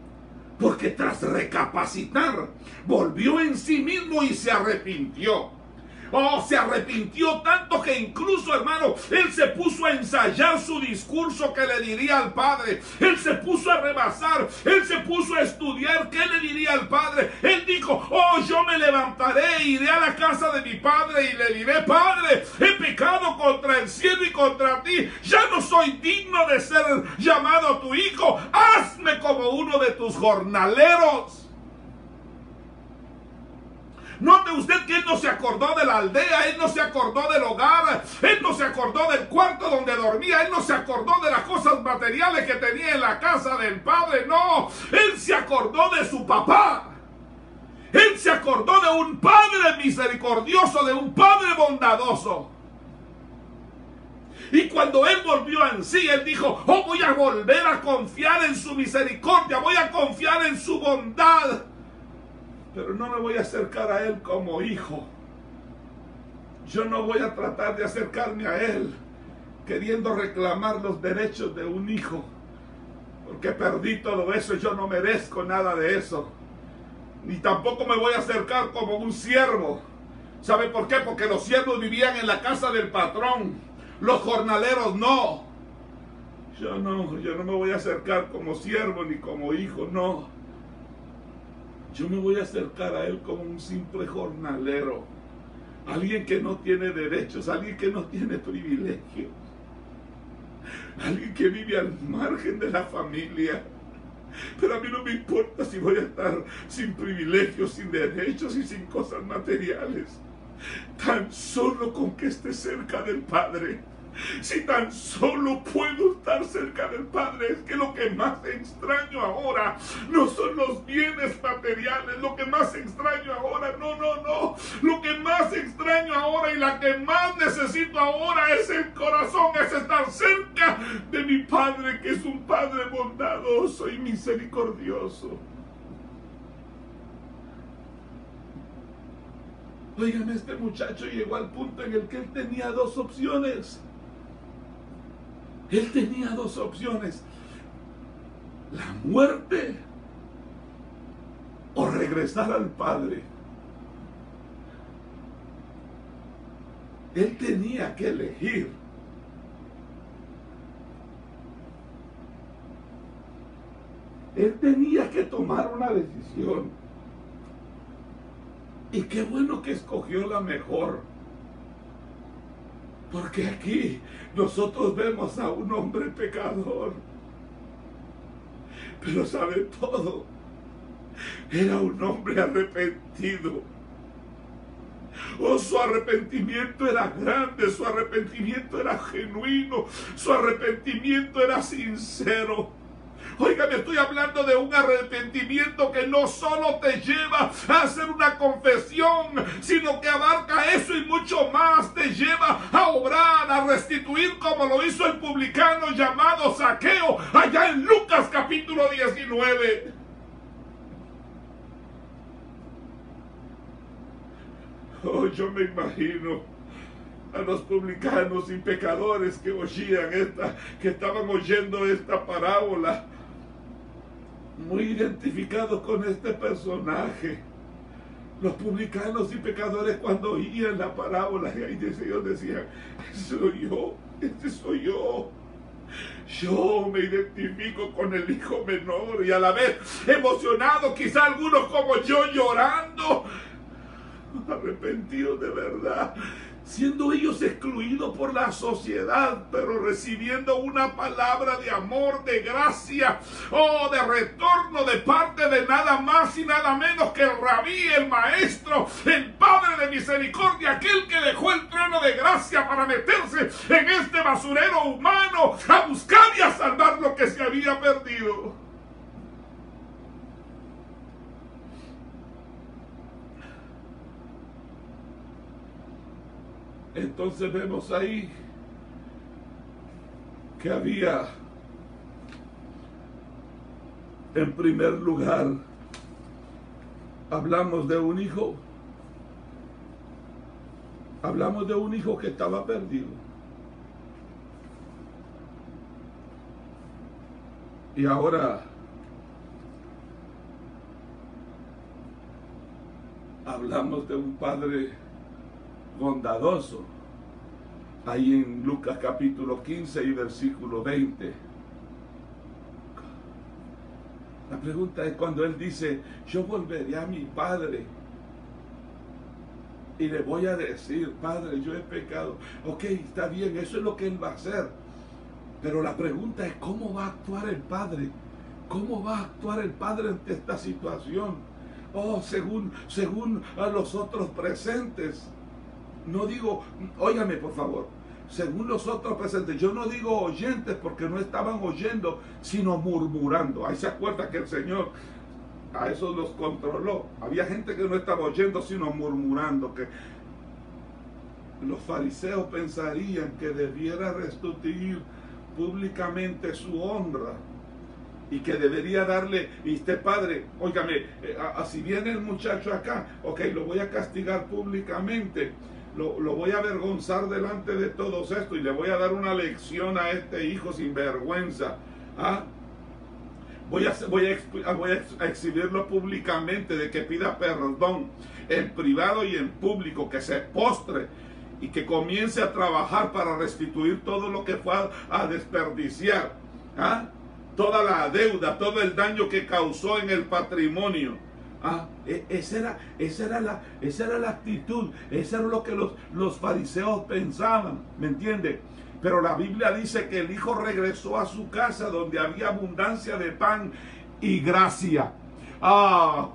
[SPEAKER 1] porque tras recapacitar volvió en sí mismo y se arrepintió. Oh, se arrepintió tanto que incluso, hermano, él se puso a ensayar su discurso que le diría al padre. Él se puso a rebasar, él se puso a estudiar qué le diría al padre. Él dijo: oh, yo me levantaré, iré a la casa de mi padre y le diré: Padre, he pecado contra el cielo y contra ti. Ya no soy digno de ser llamado tu hijo. Hazme como uno de tus jornaleros. Note usted que él no se acordó de la aldea, él no se acordó del hogar, él no se acordó del cuarto donde dormía, él no se acordó de las cosas materiales que tenía en la casa del padre. No, él se acordó de su papá. Él se acordó de un padre misericordioso, de un padre bondadoso. Y cuando él volvió en sí, él dijo: oh, voy a volver a confiar en su misericordia, voy a confiar en su bondad. pero no me voy a acercar a Él como hijo. Yo no voy a tratar de acercarme a Él queriendo reclamar los derechos de un hijo, porque perdí todo eso. Yo no merezco nada de eso. Ni tampoco me voy a acercar como un siervo. ¿Sabe por qué? Porque los siervos vivían en la casa del patrón, los jornaleros no. Yo no me voy a acercar como siervo ni como hijo, no. Yo me voy a acercar a Él como un simple jornalero, alguien que no tiene derechos, alguien que no tiene privilegios, alguien que vive al margen de la familia. Pero a mí no me importa si voy a estar sin privilegios, sin derechos y sin cosas materiales. Tan solo con que esté cerca del Padre. Si tan solo puedo estar cerca del Padre, es que lo que más extraño ahora no son los bienes materiales, lo que más extraño ahora, no. Lo que más extraño ahora y la que más necesito ahora es el corazón, es estar cerca de mi Padre, que es un Padre bondadoso y misericordioso. Óigame, este muchacho llegó al punto en el que él tenía dos opciones. Él tenía dos opciones: la muerte o regresar al Padre. Él tenía que elegir. Él tenía que tomar una decisión. Y qué bueno que escogió la mejor. Porque aquí nosotros vemos a un hombre pecador. Pero sabe todo. Era un hombre arrepentido. Oh, su arrepentimiento era grande, su arrepentimiento era genuino, su arrepentimiento era sincero. Oiga, estoy hablando de un arrepentimiento que no solo te lleva a hacer una confesión, sino que abarca eso y mucho más. Te lleva a obrar, a restituir, como lo hizo el publicano llamado Zaqueo allá en Lucas capítulo 19. Oh, yo me imagino a los publicanos y pecadores que oían que estaban oyendo esta parábola, muy identificados con este personaje. Los publicanos y pecadores, cuando oían la parábola, y ahí ellos decían: ese soy yo, este soy yo. Yo me identifico con el hijo menor, y a la vez emocionado, quizá algunos como yo llorando, arrepentidos de verdad, siendo ellos excluidos por la sociedad, pero recibiendo una palabra de amor, de gracia, de retorno de parte de nada más y nada menos que el rabí, el maestro, el Padre de misericordia, aquel que dejó el trono de gracia para meterse en este basurero humano a buscar y a salvar lo que se había perdido. Entonces vemos ahí que había, en primer lugar, hablamos de un hijo que estaba perdido. Y ahora hablamos de un padre bondadoso, ahí en Lucas capítulo 15 y versículo 20. La pregunta es cuando él dice: yo volveré a mi padre y le voy a decir: Padre, yo he pecado. Ok, está bien, eso es lo que él va a hacer, pero la pregunta es: ¿cómo va a actuar el padre? ¿Cómo va a actuar el padre ante esta situación? Según a los otros presentes. No digo, óigame por favor, según los otros presentes, yo no digo oyentes porque no estaban oyendo, sino murmurando. Ahí se acuerda que el Señor a esos los controló. Había gente que no estaba oyendo, sino murmurando, que los fariseos pensarían que debiera restituir públicamente su honra y que debería darle, y este padre, óigame, si viene el muchacho acá, ok, lo voy a castigar públicamente, lo voy a avergonzar delante de todos estos y le voy a dar una lección a este hijo sin vergüenza. Voy a exhibirlo públicamente, de que pida perdón en privado y en público, que se postre y que comience a trabajar para restituir todo lo que fue a desperdiciar, toda la deuda, todo el daño que causó en el patrimonio. Esa era la actitud, eso era lo que los fariseos pensaban, ¿me entiende? Pero la Biblia dice que el hijo regresó a su casa donde había abundancia de pan y gracia.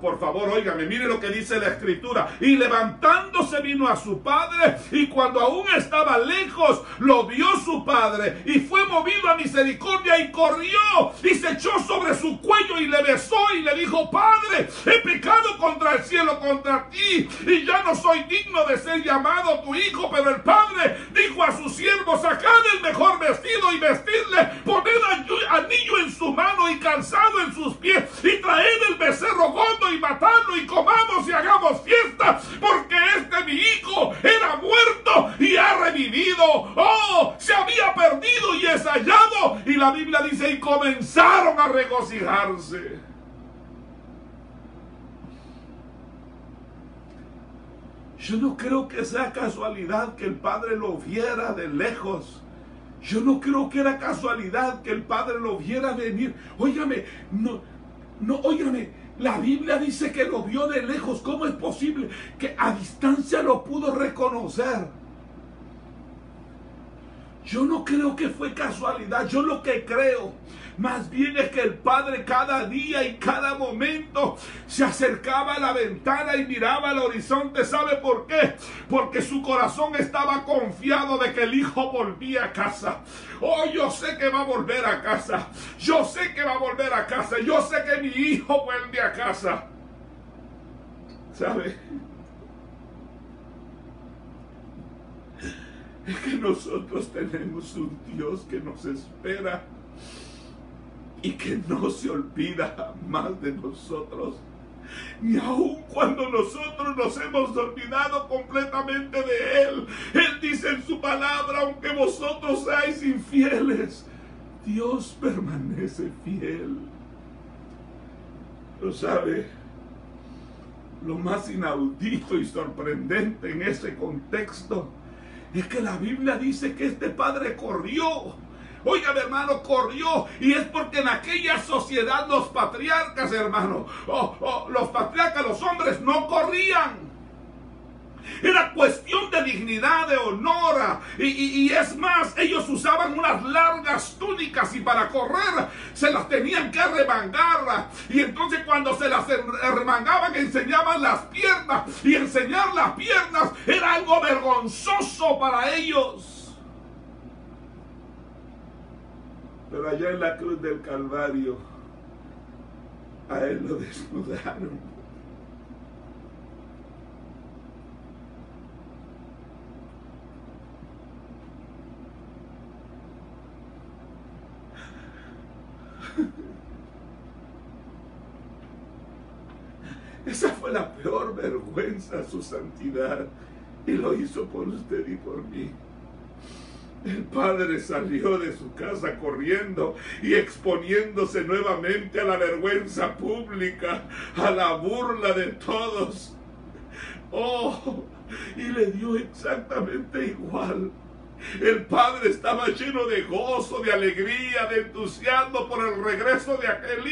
[SPEAKER 1] Por favor, óigame, mire lo que dice la Escritura. Y levantándose vino a su padre, y cuando aún estaba lejos, lo vio su padre, y fue movido a misericordia, y corrió, y se echó sobre su cuello, y le besó, y le dijo: Padre, he pecado contra el cielo, contra ti, y ya no soy digno de ser llamado tu hijo. Pero el padre dijo a sus siervos: sacad el mejor vestido y vestidle, poned anillo en su mano y calzado en sus pies, y traed el becerro gordo y matadlo, y comamos y hagamos fiesta, porque mi hijo era muerto y ha revivido. Se había perdido y es hallado. Y la Biblia dice: y comenzaron a regocijarse. Yo no creo que sea casualidad que el padre lo viera de lejos. Yo no creo que era casualidad que el padre lo viera venir. Óigame, óigame, la Biblia dice que lo vio de lejos. ¿Cómo es posible que a distancia lo pudo reconocer? Yo no creo que fue casualidad. Yo lo que creo más bien es que el padre cada día y cada momento se acercaba a la ventana y miraba al horizonte. ¿Sabe por qué? Porque su corazón estaba confiado de que el hijo volvía a casa. Yo sé que va a volver a casa. Yo sé que va a volver a casa. Yo sé que mi hijo vuelve a casa. ¿Sabe? Es que nosotros tenemos un Dios que nos espera y que no se olvida jamás de nosotros, ni aun cuando nosotros nos hemos olvidado completamente de Él. Él dice en su palabra: aunque vosotros seáis infieles, Dios permanece fiel. ¿Lo sabe? Lo más inaudito y sorprendente en ese contexto es que la Biblia dice que este padre corrió. Oiga, mi hermano, corrió. Y es porque en aquella sociedad los patriarcas, hermano, los patriarcas, los hombres, no corrían. Era cuestión de dignidad, de honor. Y es más, ellos usaban unas largas túnicas y para correr se las tenían que arremangar. Y entonces cuando se las arremangaban enseñaban las piernas. Y enseñar las piernas era algo vergonzoso para ellos. Pero allá en la cruz del Calvario, a Él lo desnudaron. Esa fue la peor vergüenza, su santidad, y lo hizo por usted y por mí. El padre salió de su casa corriendo y exponiéndose nuevamente a la vergüenza pública, a la burla de todos. Y le dio exactamente igual. El padre estaba lleno de gozo, de alegría, de entusiasmo por el regreso de aquel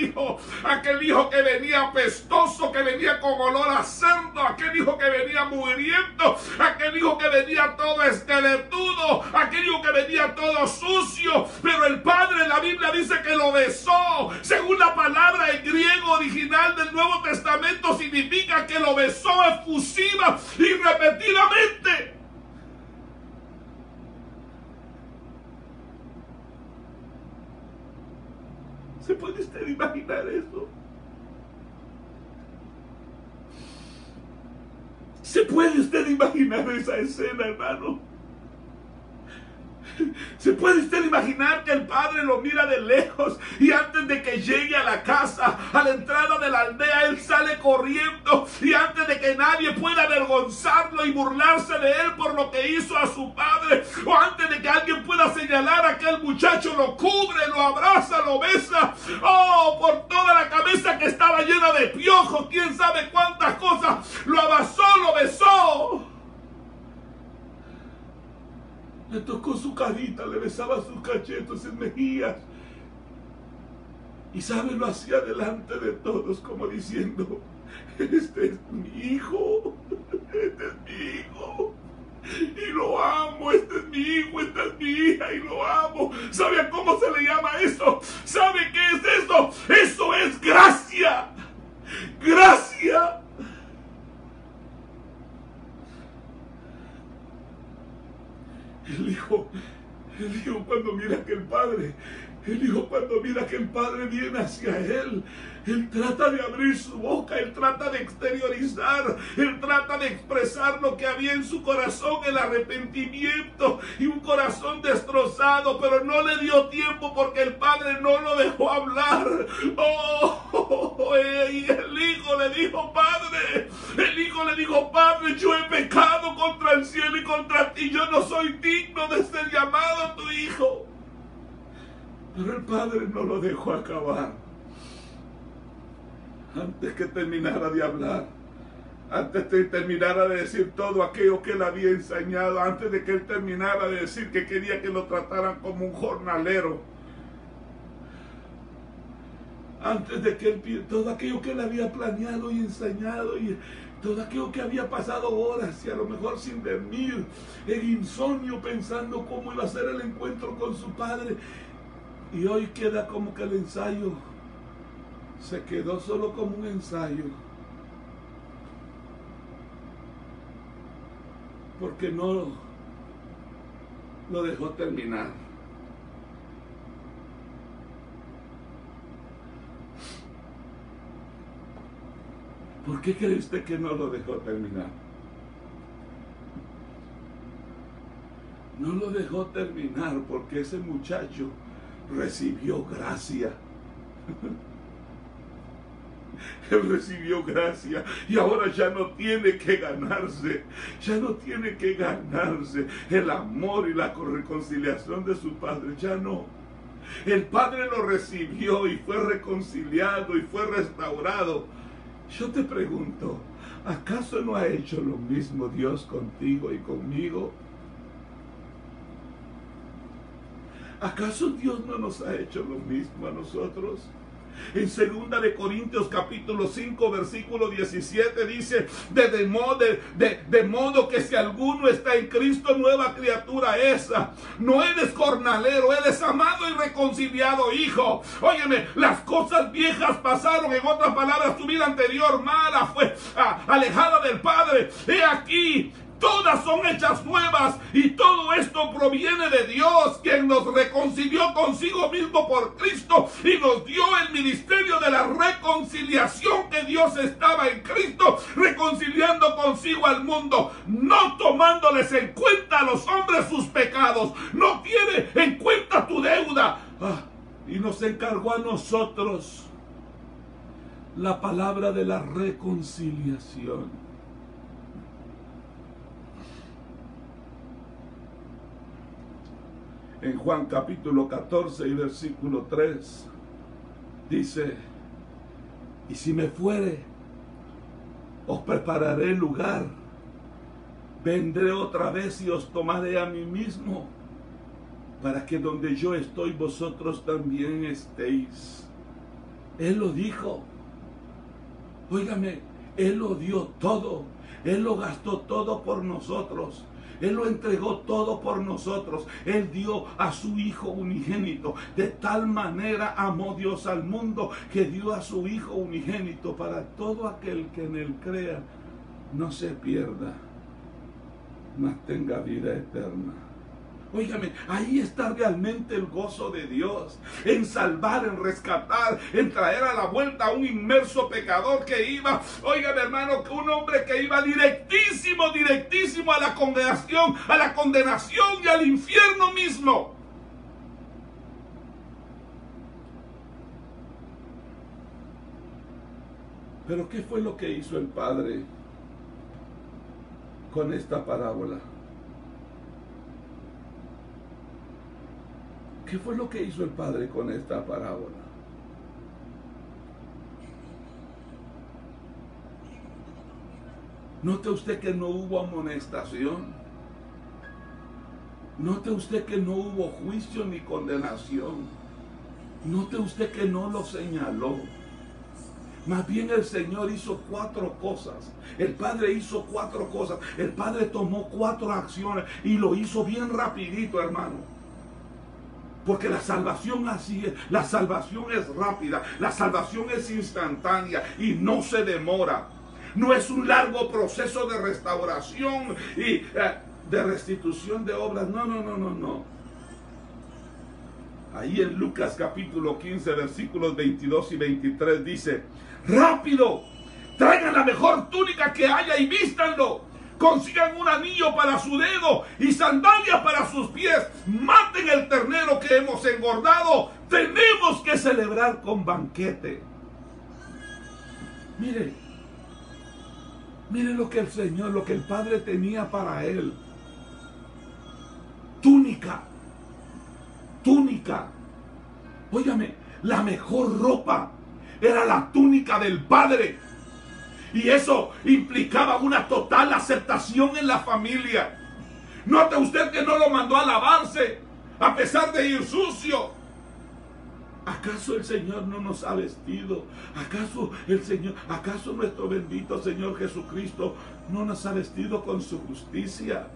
[SPEAKER 1] hijo que venía apestoso, que venía con olor a cerdo, aquel hijo que venía mugriento, aquel hijo que venía todo esqueletudo, aquel hijo que venía todo sucio. Pero el padre, en la Biblia dice que lo besó. Según la palabra en griego original del Nuevo Testamento, significa que lo besó efusiva y repetidamente. ¿Se puede usted imaginar eso? ¿Se puede usted imaginar esa escena, hermano? ¿Se puede usted imaginar que el padre lo mira de lejos y antes de que llegue a la casa, a la entrada de la aldea, él sale corriendo, y antes de que nadie pueda avergonzarlo y burlarse de él por lo que hizo a su padre, o antes de que alguien pueda señalar a aquel muchacho, lo cubre, lo abraza, lo besa, oh, por toda la cabeza que estaba llena de piojos, quién sabe cuántas cosas, lo abrazó, lo besó, le tocó su carita, le besaba sus cachetes, sus mejillas, y sabe, lo hacía delante de todos como diciendo: este es mi hijo, este es mi hijo, y lo amo, este es mi hijo, esta es mi hija, y lo amo. ¿Sabe cómo se le llama eso? ¿Sabe qué es eso? Eso es gracia, gracia. El hijo cuando mira que el padre viene hacia él trata de abrir su boca, él trata de exteriorizar, él trata de expresar lo que había en su corazón, el arrepentimiento y un corazón destrozado, pero no le dio tiempo porque el padre no lo dejó hablar. Y el hijo le dijo: Padre, yo he pecado contra el cielo y contra ti, yo no soy digno de ser llamado tu hijo. Pero el padre no lo dejó acabar. Antes que terminara de hablar, antes de terminara de decir todo aquello que él había enseñado, antes de que él terminara de decir que quería que lo trataran como un jornalero, antes de que él, todo aquello que él había planeado y enseñado, y todo aquello que había pasado horas y a lo mejor sin dormir, en insomnio, pensando cómo iba a ser el encuentro con su padre, y hoy queda como que el ensayo se quedó solo como un ensayo, porque no lo dejó terminar. ¿Por qué cree usted que no lo dejó terminar? No lo dejó terminar porque ese muchacho recibió gracia. Él recibió gracia y ahora ya no tiene que ganarse, el amor y la reconciliación de su padre, ya no. El padre lo recibió y fue reconciliado y fue restaurado. Yo te pregunto, ¿acaso no ha hecho lo mismo Dios contigo y conmigo? ¿Acaso Dios no nos ha hecho lo mismo a nosotros? En 2 de Corintios capítulo 5 versículo 17 dice: de modo que si alguno está en Cristo, nueva criatura es. No eres jornalero, eres amado y reconciliado hijo. Óyeme, las cosas viejas pasaron, en otras palabras, tu vida anterior mala fue alejada del Padre. He aquí, todas son hechas nuevas, y todo esto proviene de Dios, quien nos reconcilió consigo mismo por Cristo y nos dio el ministerio de la reconciliación, que Dios estaba en Cristo reconciliando consigo al mundo, no tomándoles en cuenta a los hombres sus pecados. No tiene en cuenta tu deuda. Y nos encargó a nosotros la palabra de la reconciliación. En Juan capítulo 14 y versículo 3 dice: y si me fuere, os prepararé lugar, vendré otra vez y os tomaré a mí mismo, para que donde yo estoy vosotros también estéis. Él lo dijo. Óigame, Él lo dio todo, Él lo gastó todo por nosotros. Él lo entregó todo por nosotros. Él dio a su Hijo unigénito. De tal manera amó Dios al mundo, que dio a su Hijo unigénito, para todo aquel que en Él crea no se pierda, mas tenga vida eterna. Óigame, ahí está realmente el gozo de Dios, en salvar, en rescatar, en traer a la vuelta a un inmerso pecador que iba, óigame hermano, que un hombre que iba directísimo a la condenación y al infierno mismo. Pero ¿qué fue lo que hizo el Padre con esta parábola? ¿Qué fue lo que hizo el Padre con esta parábola? Note usted que no hubo amonestación. Note usted que no hubo juicio ni condenación. Note usted que no lo señaló. Más bien el Señor hizo 4 cosas. El Padre hizo 4 cosas. El Padre tomó 4 acciones y lo hizo bien rapidito, hermano. Porque la salvación así es. La salvación es rápida. La salvación es instantánea y no se demora. No es un largo proceso de restauración y de restitución de obras. No, no, no, no, no. Ahí en Lucas capítulo 15, versículos 22 y 23 dice: rápido, traigan la mejor túnica que haya y vístanlo. Consigan un anillo para su dedo y sandalias para sus pies. Maten el ternero que hemos engordado. Tenemos que celebrar con banquete. Mire, mire lo que el Señor, lo que el Padre tenía para él. Túnica. Túnica. Óigame, la mejor ropa era la túnica del Padre. Y eso implicaba una total aceptación en la familia. Note usted que no lo mandó a lavarse, a pesar de ir sucio. ¿Acaso el Señor no nos ha vestido? ¿Acaso nuestro bendito Señor Jesucristo no nos ha vestido con su justicia?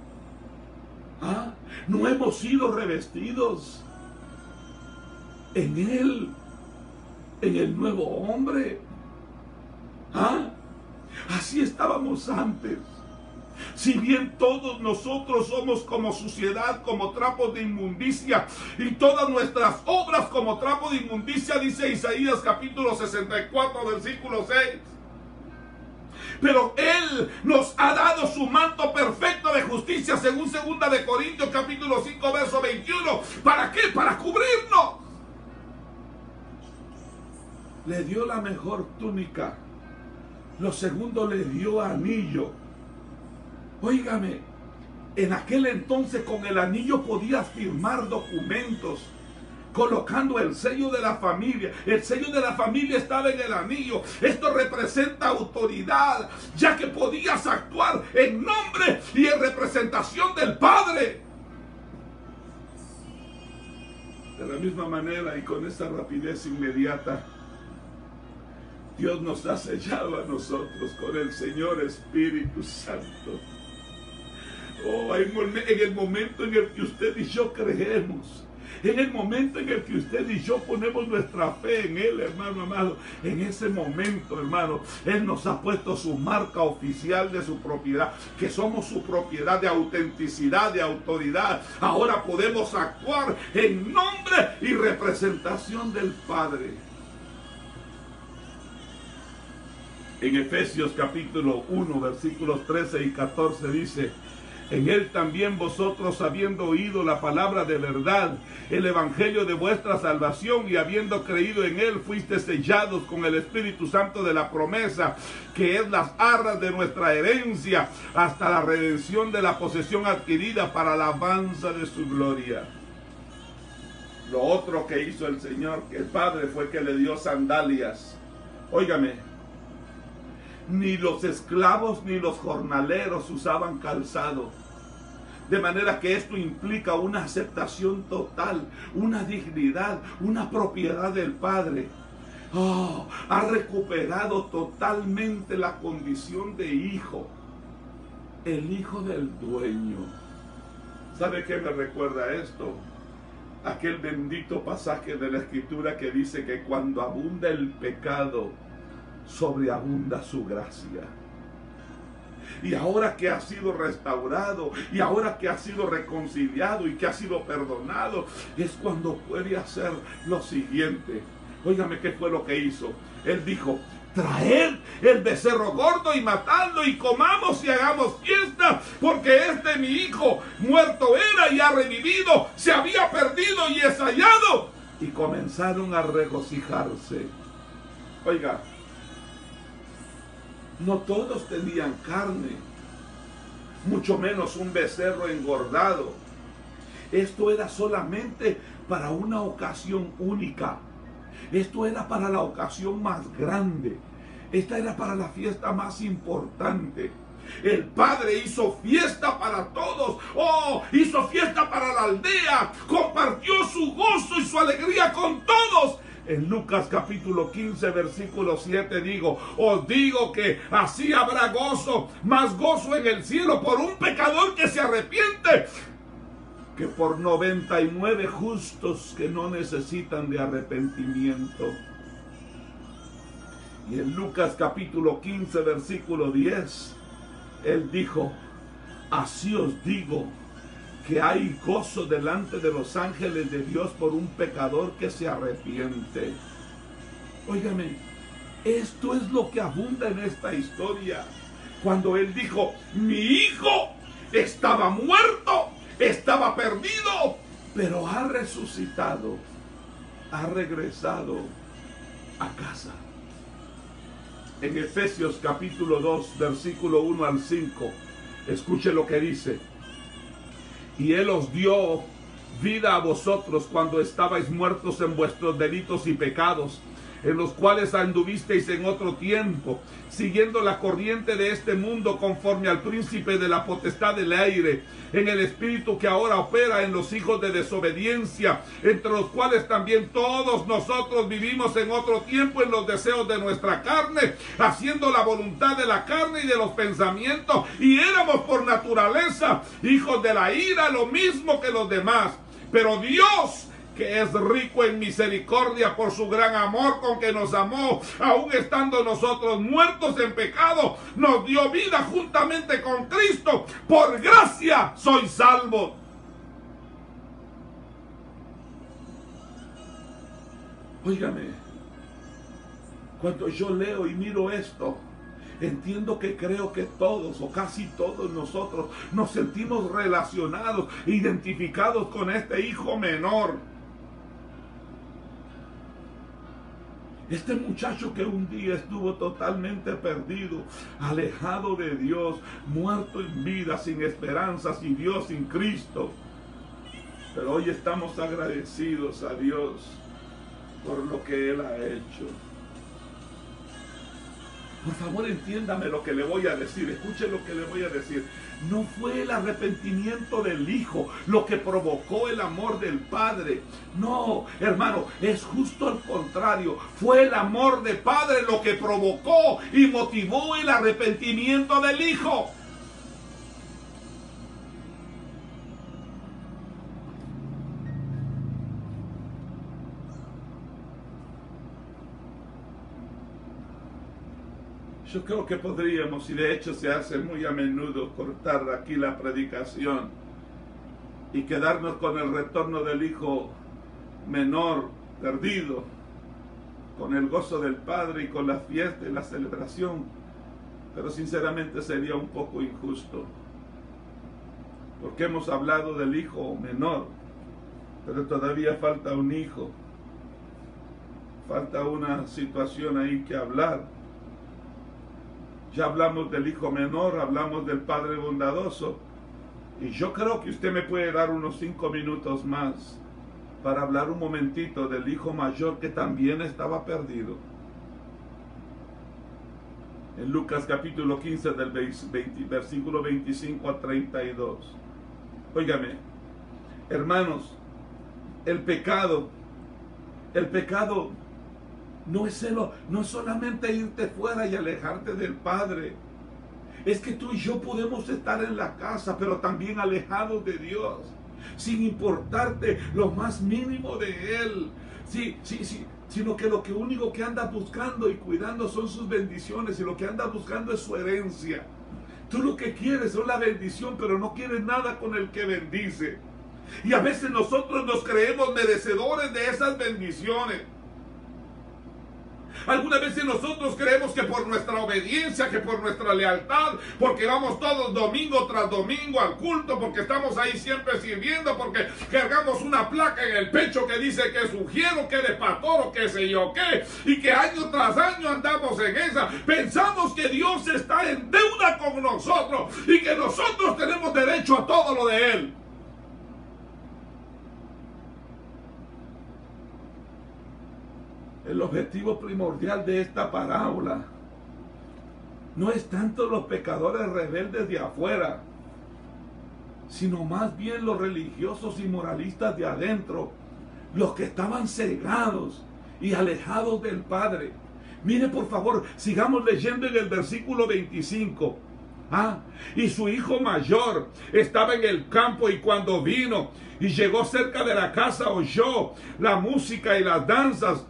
[SPEAKER 1] ¿Ah? ¿No hemos sido revestidos en Él, en el nuevo hombre? ¿Ah? Así estábamos antes. Si bien todos nosotros somos como suciedad, como trapos de inmundicia, y todas nuestras obras como trapo de inmundicia, dice Isaías capítulo 64, versículo 6. Pero Él nos ha dado su manto perfecto de justicia, según 2 de Corintios capítulo 5, verso 21. ¿Para qué? Para cubrirnos. Le dio la mejor túnica. Lo segundo, le dio anillo. Óigame, en aquel entonces con el anillo podías firmar documentos, colocando el sello de la familia. El sello de la familia estaba en el anillo. Esto representa autoridad, ya que podías actuar en nombre y en representación del Padre. De la misma manera y con esa rapidez inmediata, Dios nos ha sellado a nosotros con el Señor Espíritu Santo. Oh, en el momento en el que usted y yo creemos, en el momento en el que usted y yo ponemos nuestra fe en Él, hermano amado, en ese momento, hermano, Él nos ha puesto su marca oficial de su propiedad, que somos su propiedad de autenticidad, de autoridad. Ahora podemos actuar en nombre y representación del Padre. En Efesios capítulo 1, versículos 13 y 14 dice: en Él también vosotros, habiendo oído la palabra de verdad, el evangelio de vuestra salvación, y habiendo creído en Él, fuisteis sellados con el Espíritu Santo de la promesa, que es las arras de nuestra herencia, hasta la redención de la posesión adquirida para la alabanza de su gloria. Lo otro que hizo el Señor, el Padre, fue que le dio sandalias. Óigame, ni los esclavos ni los jornaleros usaban calzado. De manera que esto implica una aceptación total, una dignidad, una propiedad del Padre. Oh, ha recuperado totalmente la condición de hijo, el hijo del dueño. ¿Sabe qué me recuerda esto? Aquel bendito pasaje de la Escritura que dice que cuando abunda el pecado, sobreabunda su gracia. Y ahora que ha sido restaurado, y ahora que ha sido reconciliado y que ha sido perdonado, es cuando puede hacer lo siguiente. Óigame, ¿qué fue lo que hizo? Él dijo: traed el becerro gordo y matadlo, y comamos y hagamos fiesta, porque mi hijo muerto era y ha revivido, se había perdido y es hallado. Y comenzaron a regocijarse. Oiga, No todos tenían carne, mucho menos un becerro engordado. Esto era solamente para una ocasión única. Esto era para la ocasión más grande. Esta era para la fiesta más importante. El Padre hizo fiesta para todos. Oh, hizo fiesta para la aldea. Compartió su gozo y su alegría con todos. En Lucas capítulo 15 versículo 7 os digo que así habrá gozo, más gozo en el cielo por un pecador que se arrepiente que por 99 justos que no necesitan de arrepentimiento. Y en Lucas capítulo 15 versículo 10 Él dijo, así os digo que hay gozo delante de los ángeles de Dios por un pecador que se arrepiente. Óigame, esto es lo que abunda en esta historia. Cuando Él dijo, mi hijo estaba muerto, estaba perdido, pero ha resucitado, ha regresado a casa. En Efesios capítulo 2, versículo 1 al 5, escuche lo que dice. Y Él os dio vida a vosotros cuando estabais muertos en vuestros delitos y pecados, en los cuales anduvisteis en otro tiempo, siguiendo la corriente de este mundo conforme al príncipe de la potestad del aire, en el espíritu que ahora opera en los hijos de desobediencia, entre los cuales también todos nosotros vivimos en otro tiempo en los deseos de nuestra carne, haciendo la voluntad de la carne y de los pensamientos, y éramos por naturaleza hijos de la ira, lo mismo que los demás. Pero Dios, que es rico en misericordia por su gran amor con que nos amó, aun estando nosotros muertos en pecado, nos dio vida juntamente con Cristo. Por gracia sois salvos. Óigame, cuando yo leo y miro esto, entiendo que creo que todos o casi todos nosotros nos sentimos relacionados, identificados con este hijo menor. Este muchacho que un día estuvo totalmente perdido, alejado de Dios, muerto en vida, sin esperanza, sin Dios, sin Cristo. Pero hoy estamos agradecidos a Dios por lo que Él ha hecho. Por favor, entiéndame lo que le voy a decir. Escuche lo que le voy a decir. No fue el arrepentimiento del Hijo lo que provocó el amor del Padre. No, hermano, es justo al contrario. Fue el amor del Padre lo que provocó y motivó el arrepentimiento del Hijo. Yo creo que podríamos, y de hecho se hace muy a menudo, cortar aquí la predicación y quedarnos con el retorno del hijo menor perdido, con el gozo del Padre y con la fiesta y la celebración. Pero sinceramente sería un poco injusto, porque hemos hablado del hijo menor, pero todavía falta un hijo, falta una situación ahí que hablar. Ya hablamos del hijo menor, hablamos del Padre bondadoso, y yo creo que usted me puede dar unos 5 minutos más para hablar un momentito del hijo mayor que también estaba perdido. En Lucas capítulo 15 del versículo 25 a 32. Óigame, hermanos, el pecado no es solamente irte fuera y alejarte del Padre. Es que tú y yo podemos estar en la casa, pero también alejados de Dios, sin importarte lo más mínimo de Él. Sí, sino que lo único que andas buscando y cuidando son sus bendiciones, y lo que andas buscando es su herencia. Tú lo que quieres es la bendición, pero no quieres nada con el que bendice. Y a veces nosotros nos creemos merecedores de esas bendiciones. Algunas veces nosotros creemos que por nuestra obediencia, que por nuestra lealtad, porque vamos todos domingo tras domingo al culto, porque estamos ahí siempre sirviendo, porque cargamos una placa en el pecho que dice que es ujiero, que de pastor o que sé yo qué, y que año tras año andamos en esa. Pensamos que Dios está en deuda con nosotros y que nosotros tenemos derecho a todo lo de Él. El objetivo primordial de esta parábola no es tanto los pecadores rebeldes de afuera, sino más bien los religiosos y moralistas de adentro, los que estaban cegados y alejados del Padre. Mire, por favor, sigamos leyendo en el versículo 25. Y su hijo mayor estaba en el campo, y cuando vino y llegó cerca de la casa, oyó la música y las danzas.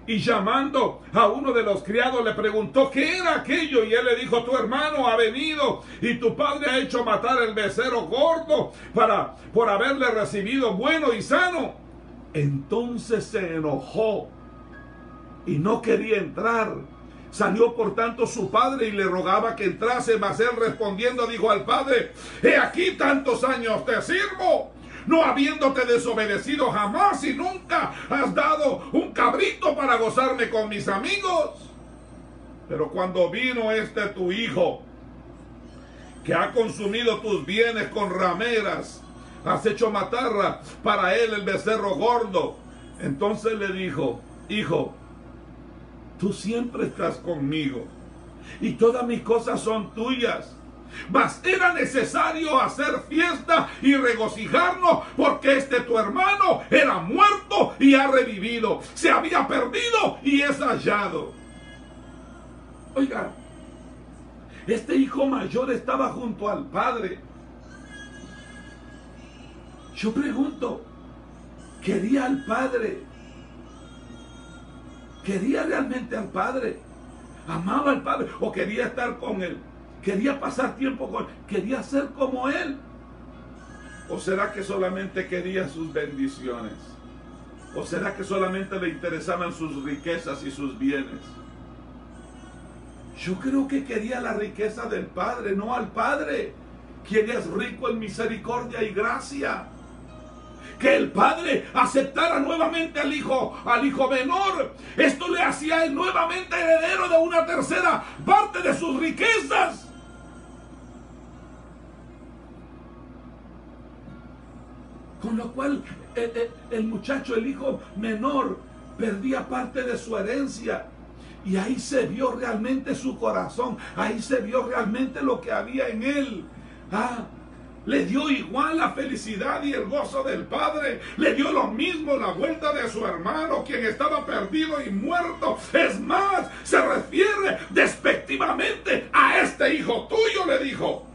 [SPEAKER 1] Y llamando a uno de los criados le preguntó qué era aquello, y él le dijo: tu hermano ha venido y tu padre ha hecho matar el becerro gordo por haberle recibido bueno y sano. Entonces se enojó y no quería entrar. Salió por tanto su padre y le rogaba que entrase, mas él respondiendo dijo al padre: he aquí tantos años te sirvo, no habiéndote desobedecido jamás, y nunca has dado un cabrito para gozarme con mis amigos. Pero cuando vino tu hijo, que ha consumido tus bienes con rameras, has hecho matar para él el becerro gordo. Entonces le dijo: hijo, tú siempre estás conmigo, y todas mis cosas son tuyas. Mas era necesario hacer fiesta y regocijarnos, porque tu hermano era muerto y ha revivido, se había perdido y es hallado. Oiga, este hijo mayor estaba junto al padre. Yo pregunto, ¿quería al padre? ¿Quería realmente al padre? ¿Amaba al padre o quería estar con él? ¿Quería pasar tiempo con él? ¿Quería ser como él? ¿O será que solamente quería sus bendiciones? ¿O será que solamente le interesaban sus riquezas y sus bienes? Yo creo que quería la riqueza del Padre, no al Padre, quien es rico en misericordia y gracia. Que el Padre aceptara nuevamente al hijo menor. Esto le hacía a él nuevamente heredero de una tercera parte de sus riquezas. Con lo cual el muchacho, el hijo menor, perdía parte de su herencia. Y ahí se vio realmente su corazón. Ahí se vio realmente lo que había en él. Le dio igual la felicidad y el gozo del padre. Le dio lo mismo la vuelta de su hermano, quien estaba perdido y muerto. Es más, se refiere despectivamente a este hijo tuyo, le dijo.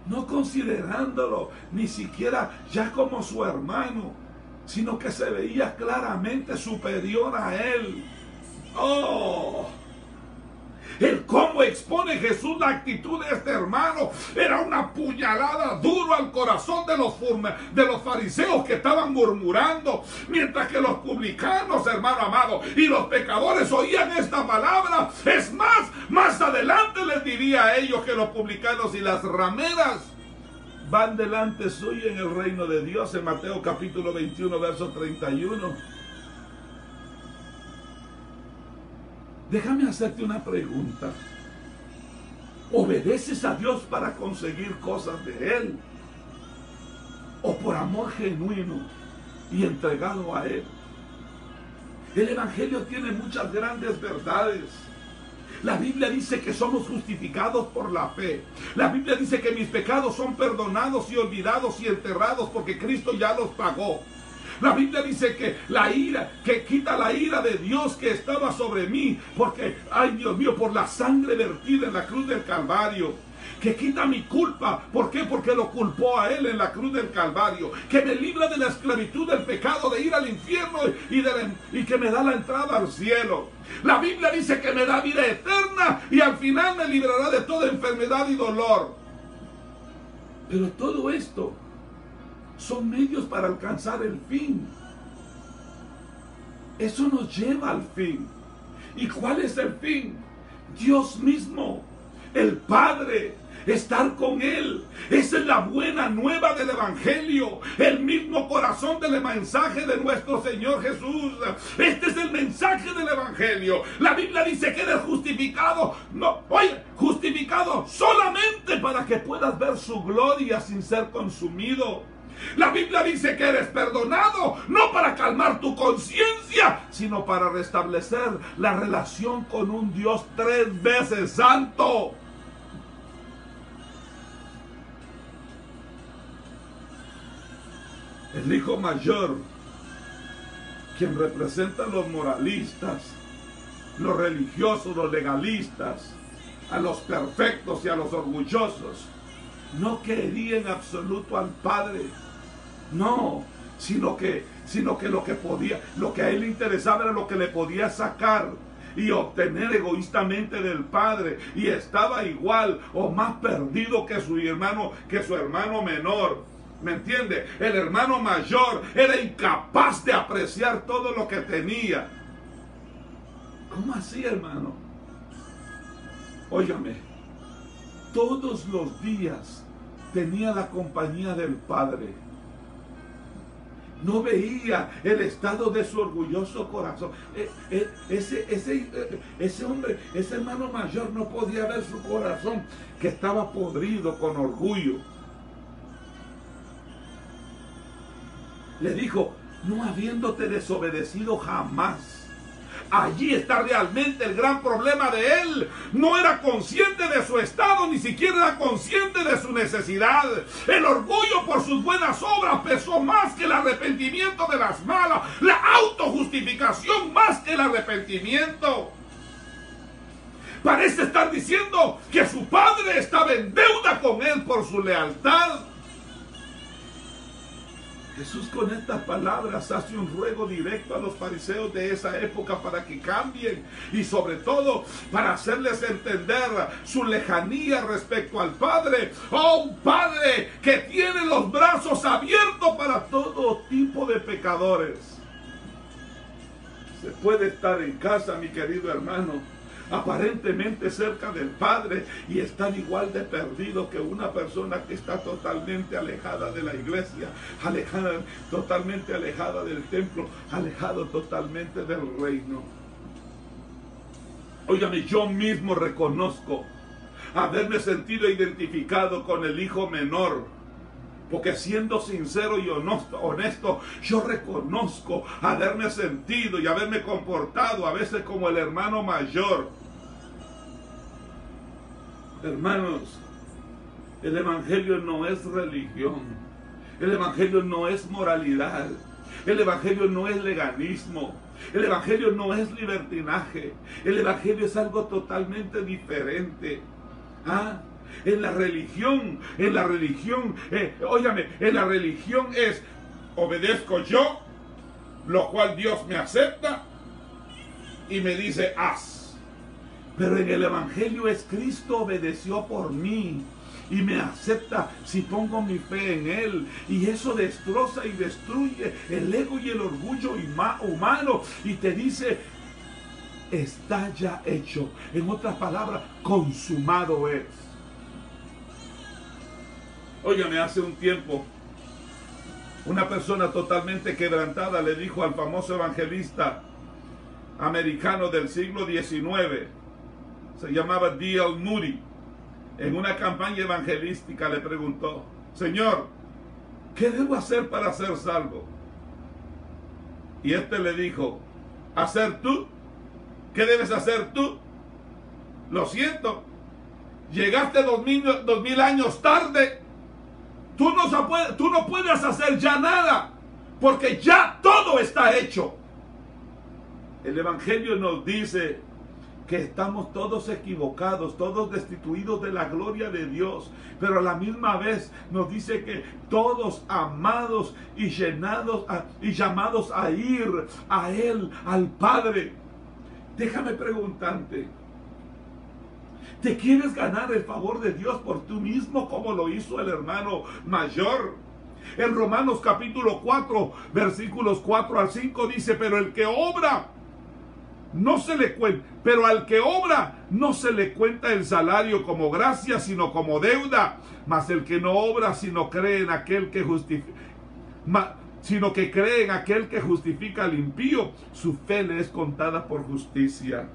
[SPEAKER 1] No considerándolo ni siquiera ya como su hermano, sino que se veía claramente superior a él. El cómo expone Jesús la actitud de este hermano era una puñalada duro al corazón de los fariseos que estaban murmurando, mientras que los publicanos, hermano amado, y los pecadores oían esta palabra. Es más adelante les diría a ellos que los publicanos y las rameras van delante suyo en el reino de Dios, en Mateo capítulo 21, verso 31. Déjame hacerte una pregunta. ¿Obedeces a Dios para conseguir cosas de Él? ¿O por amor genuino y entregado a Él? El Evangelio tiene muchas grandes verdades. La Biblia dice que somos justificados por la fe. La Biblia dice que mis pecados son perdonados y olvidados y enterrados porque Cristo ya los pagó. La Biblia dice que que quita la ira de Dios que estaba sobre mí, porque, ay Dios mío, por la sangre vertida en la cruz del Calvario. Que quita mi culpa. ¿Por qué? Porque lo culpó a Él en la cruz del Calvario. Que me libra de la esclavitud del pecado, de ir al infierno y que me da la entrada al cielo. La Biblia dice que me da vida eterna y al final me librará de toda enfermedad y dolor. Pero todo esto son medios para alcanzar el fin. Eso nos lleva al fin. ¿Y cuál es el fin? Dios mismo, el Padre, estar con Él. Esa es la buena nueva del Evangelio, el mismo corazón del mensaje de nuestro Señor Jesús. Este es el mensaje del Evangelio. La Biblia dice que eres justificado, no, oye, justificado solamente para que puedas ver su gloria sin ser consumido. La Biblia dice que eres perdonado, no para calmar tu conciencia, sino para restablecer la relación con un Dios 3 veces santo. El hijo mayor, quien representa a los moralistas, los religiosos, los legalistas, a los perfectos y a los orgullosos, no quería en absoluto al Padre. No, sino que lo que a él le interesaba era lo que le podía sacar y obtener egoístamente del Padre, y estaba igual o más perdido que su hermano menor. ¿Me entiende? El hermano mayor era incapaz de apreciar todo lo que tenía. ¿Cómo así, hermano? Óigame, todos los días tenía la compañía del Padre. No veía el estado de su orgulloso corazón. Ese hombre, ese hermano mayor no podía ver su corazón, que estaba podrido con orgullo. Le dijo, no habiéndote desobedecido jamás. Allí está realmente el gran problema de él. No era consciente de su estado, ni siquiera era consciente de su necesidad. El orgullo por sus buenas obras pesó más que el arrepentimiento de las malas. La autojustificación más que el arrepentimiento. Parece estar diciendo que su padre estaba en deuda con él por su lealtad. Jesús con estas palabras hace un ruego directo a los fariseos de esa época para que cambien, y sobre todo para hacerles entender su lejanía respecto al Padre. ¡Oh, un Padre que tiene los brazos abiertos para todo tipo de pecadores! Se puede estar en casa, mi querido hermano, aparentemente cerca del Padre, y estar igual de perdido que una persona que está totalmente alejada de la iglesia, totalmente alejada del templo, alejado totalmente del reino. Óigame, yo mismo reconozco haberme sentido identificado con el hijo menor, porque siendo sincero y honesto, yo reconozco haberme sentido y haberme comportado a veces como el hermano mayor. Hermanos, el evangelio no es religión, el evangelio no es moralidad, el evangelio no es legalismo, el evangelio no es libertinaje, el evangelio es algo totalmente diferente. En la religión, óigame, en la religión es obedezco yo, lo cual Dios me acepta y me dice haz. Pero en el evangelio es Cristo obedeció por mí y me acepta si pongo mi fe en Él. Y eso destroza y destruye el ego y el orgullo humano, y te dice, está ya hecho. En otras palabras, consumado es. Óigame, hace un tiempo, una persona totalmente quebrantada le dijo al famoso evangelista americano del siglo XIX, se llamaba D.L. Moody, en una campaña evangelística le preguntó, Señor, ¿qué debo hacer para ser salvo? Y este le dijo, ¿hacer tú? ¿Qué debes hacer tú? Lo siento, llegaste 2000 años tarde. Tú no puedes hacer ya nada, porque ya todo está hecho. El evangelio nos dice que estamos todos equivocados, todos destituidos de la gloria de Dios, pero a la misma vez nos dice que todos amados y llenados y llamados a ir a Él, al Padre. Déjame preguntarte, ¿te quieres ganar el favor de Dios por tú mismo como lo hizo el hermano mayor? En Romanos capítulo 4, versículos 4 al 5 dice, pero al que obra no se le cuenta el salario como gracia, sino como deuda. Mas el que no obra, sino cree en aquel que cree en aquel que justifica al impío, su fe le es contada por justicia.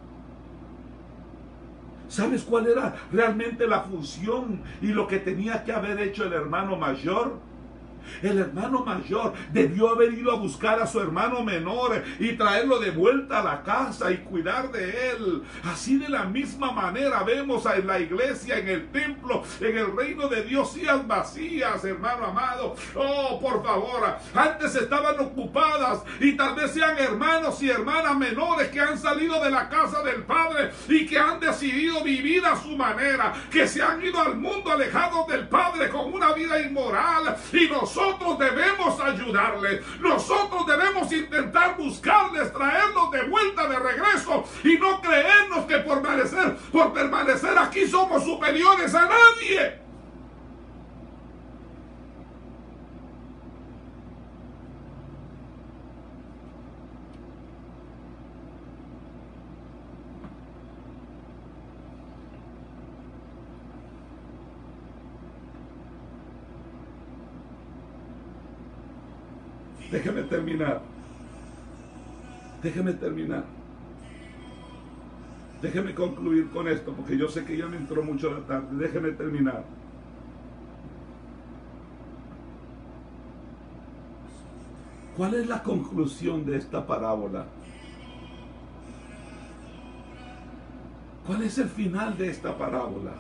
[SPEAKER 1] ¿Sabes cuál era realmente la función y lo que tenía que haber hecho el hermano mayor? El hermano mayor debió haber ido a buscar a su hermano menor y traerlo de vuelta a la casa y cuidar de él. Así de la misma manera vemos en la iglesia, en el templo, en el reino de Dios, sillas vacías, hermano amado. Oh, por favor, antes estaban ocupadas y tal vez sean hermanos y hermanas menores que han salido de la casa del Padre y que han decidido vivir a su manera, que se han ido al mundo alejados del Padre con una vida inmoral, y nosotros debemos ayudarles, nosotros debemos intentar buscarles, traerlos de vuelta, de regreso, y no creernos que por permanecer aquí somos superiores a nadie. Déjeme terminar. Déjeme concluir con esto, porque yo sé que ya me entró mucho la tarde. Déjeme terminar. ¿Cuál es la conclusión de esta parábola? ¿Cuál es el final de esta parábola?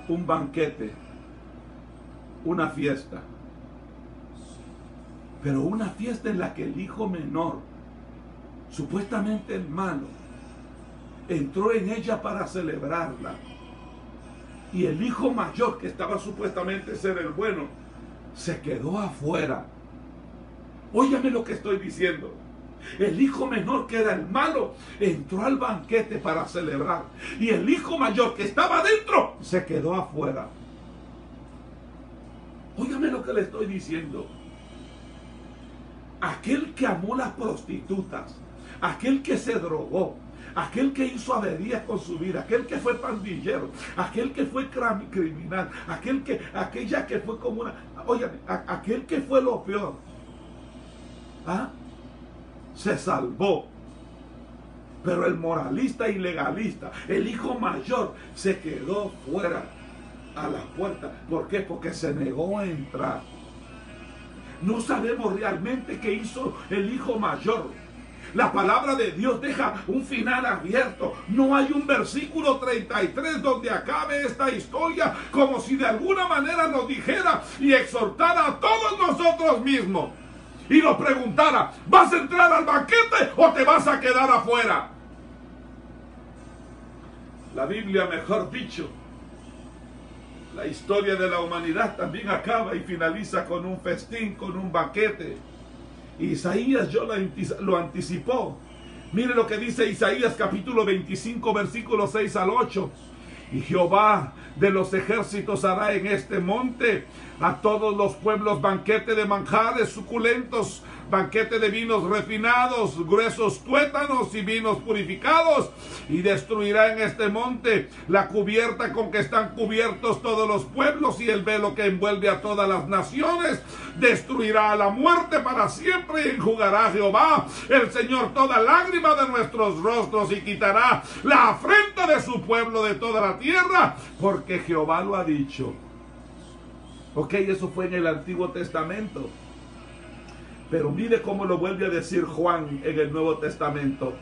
[SPEAKER 1] Un banquete, una fiesta. Pero una fiesta en la que el hijo menor, supuestamente el malo, entró en ella para celebrarla. Y el hijo mayor, que estaba supuestamente ser el bueno, se quedó afuera. Óyame lo que estoy diciendo. El hijo menor, que era el malo, entró al banquete para celebrar. Y el hijo mayor, que estaba adentro, se quedó afuera. Óyame lo que le estoy diciendo. Aquel que amó las prostitutas, aquel que se drogó, aquel que hizo averías con su vida, aquel que fue pandillero, aquel que fue criminal, aquella que fue como una... Óyame, aquel que fue lo peor, se salvó. Pero el moralista y legalista, el hijo mayor, se quedó fuera a la puerta. ¿Por qué? Porque se negó a entrar. No sabemos realmente qué hizo el hijo mayor. La palabra de Dios deja un final abierto. No hay un versículo 33 donde acabe esta historia, como si de alguna manera nos dijera y exhortara a todos nosotros mismos y nos preguntara: ¿vas a entrar al banquete o te vas a quedar afuera? La Biblia, mejor dicho, la historia de la humanidad también acaba y finaliza con un festín, con un banquete. Isaías lo anticipó. Mire lo que dice Isaías capítulo 25, versículos 6 al 8. Y Jehová de los ejércitos hará en este monte a todos los pueblos banquete de manjares suculentos, banquete de vinos refinados, gruesos tuétanos y vinos purificados, y destruirá en este monte la cubierta con que están cubiertos todos los pueblos y el velo que envuelve a todas las naciones. Destruirá a la muerte para siempre y enjugará Jehová el Señor toda lágrima de nuestros rostros y quitará la afrenta de su pueblo de toda la tierra, porque Jehová lo ha dicho. Ok, eso fue en el Antiguo Testamento. Pero mire cómo lo vuelve a decir Juan en el Nuevo Testamento.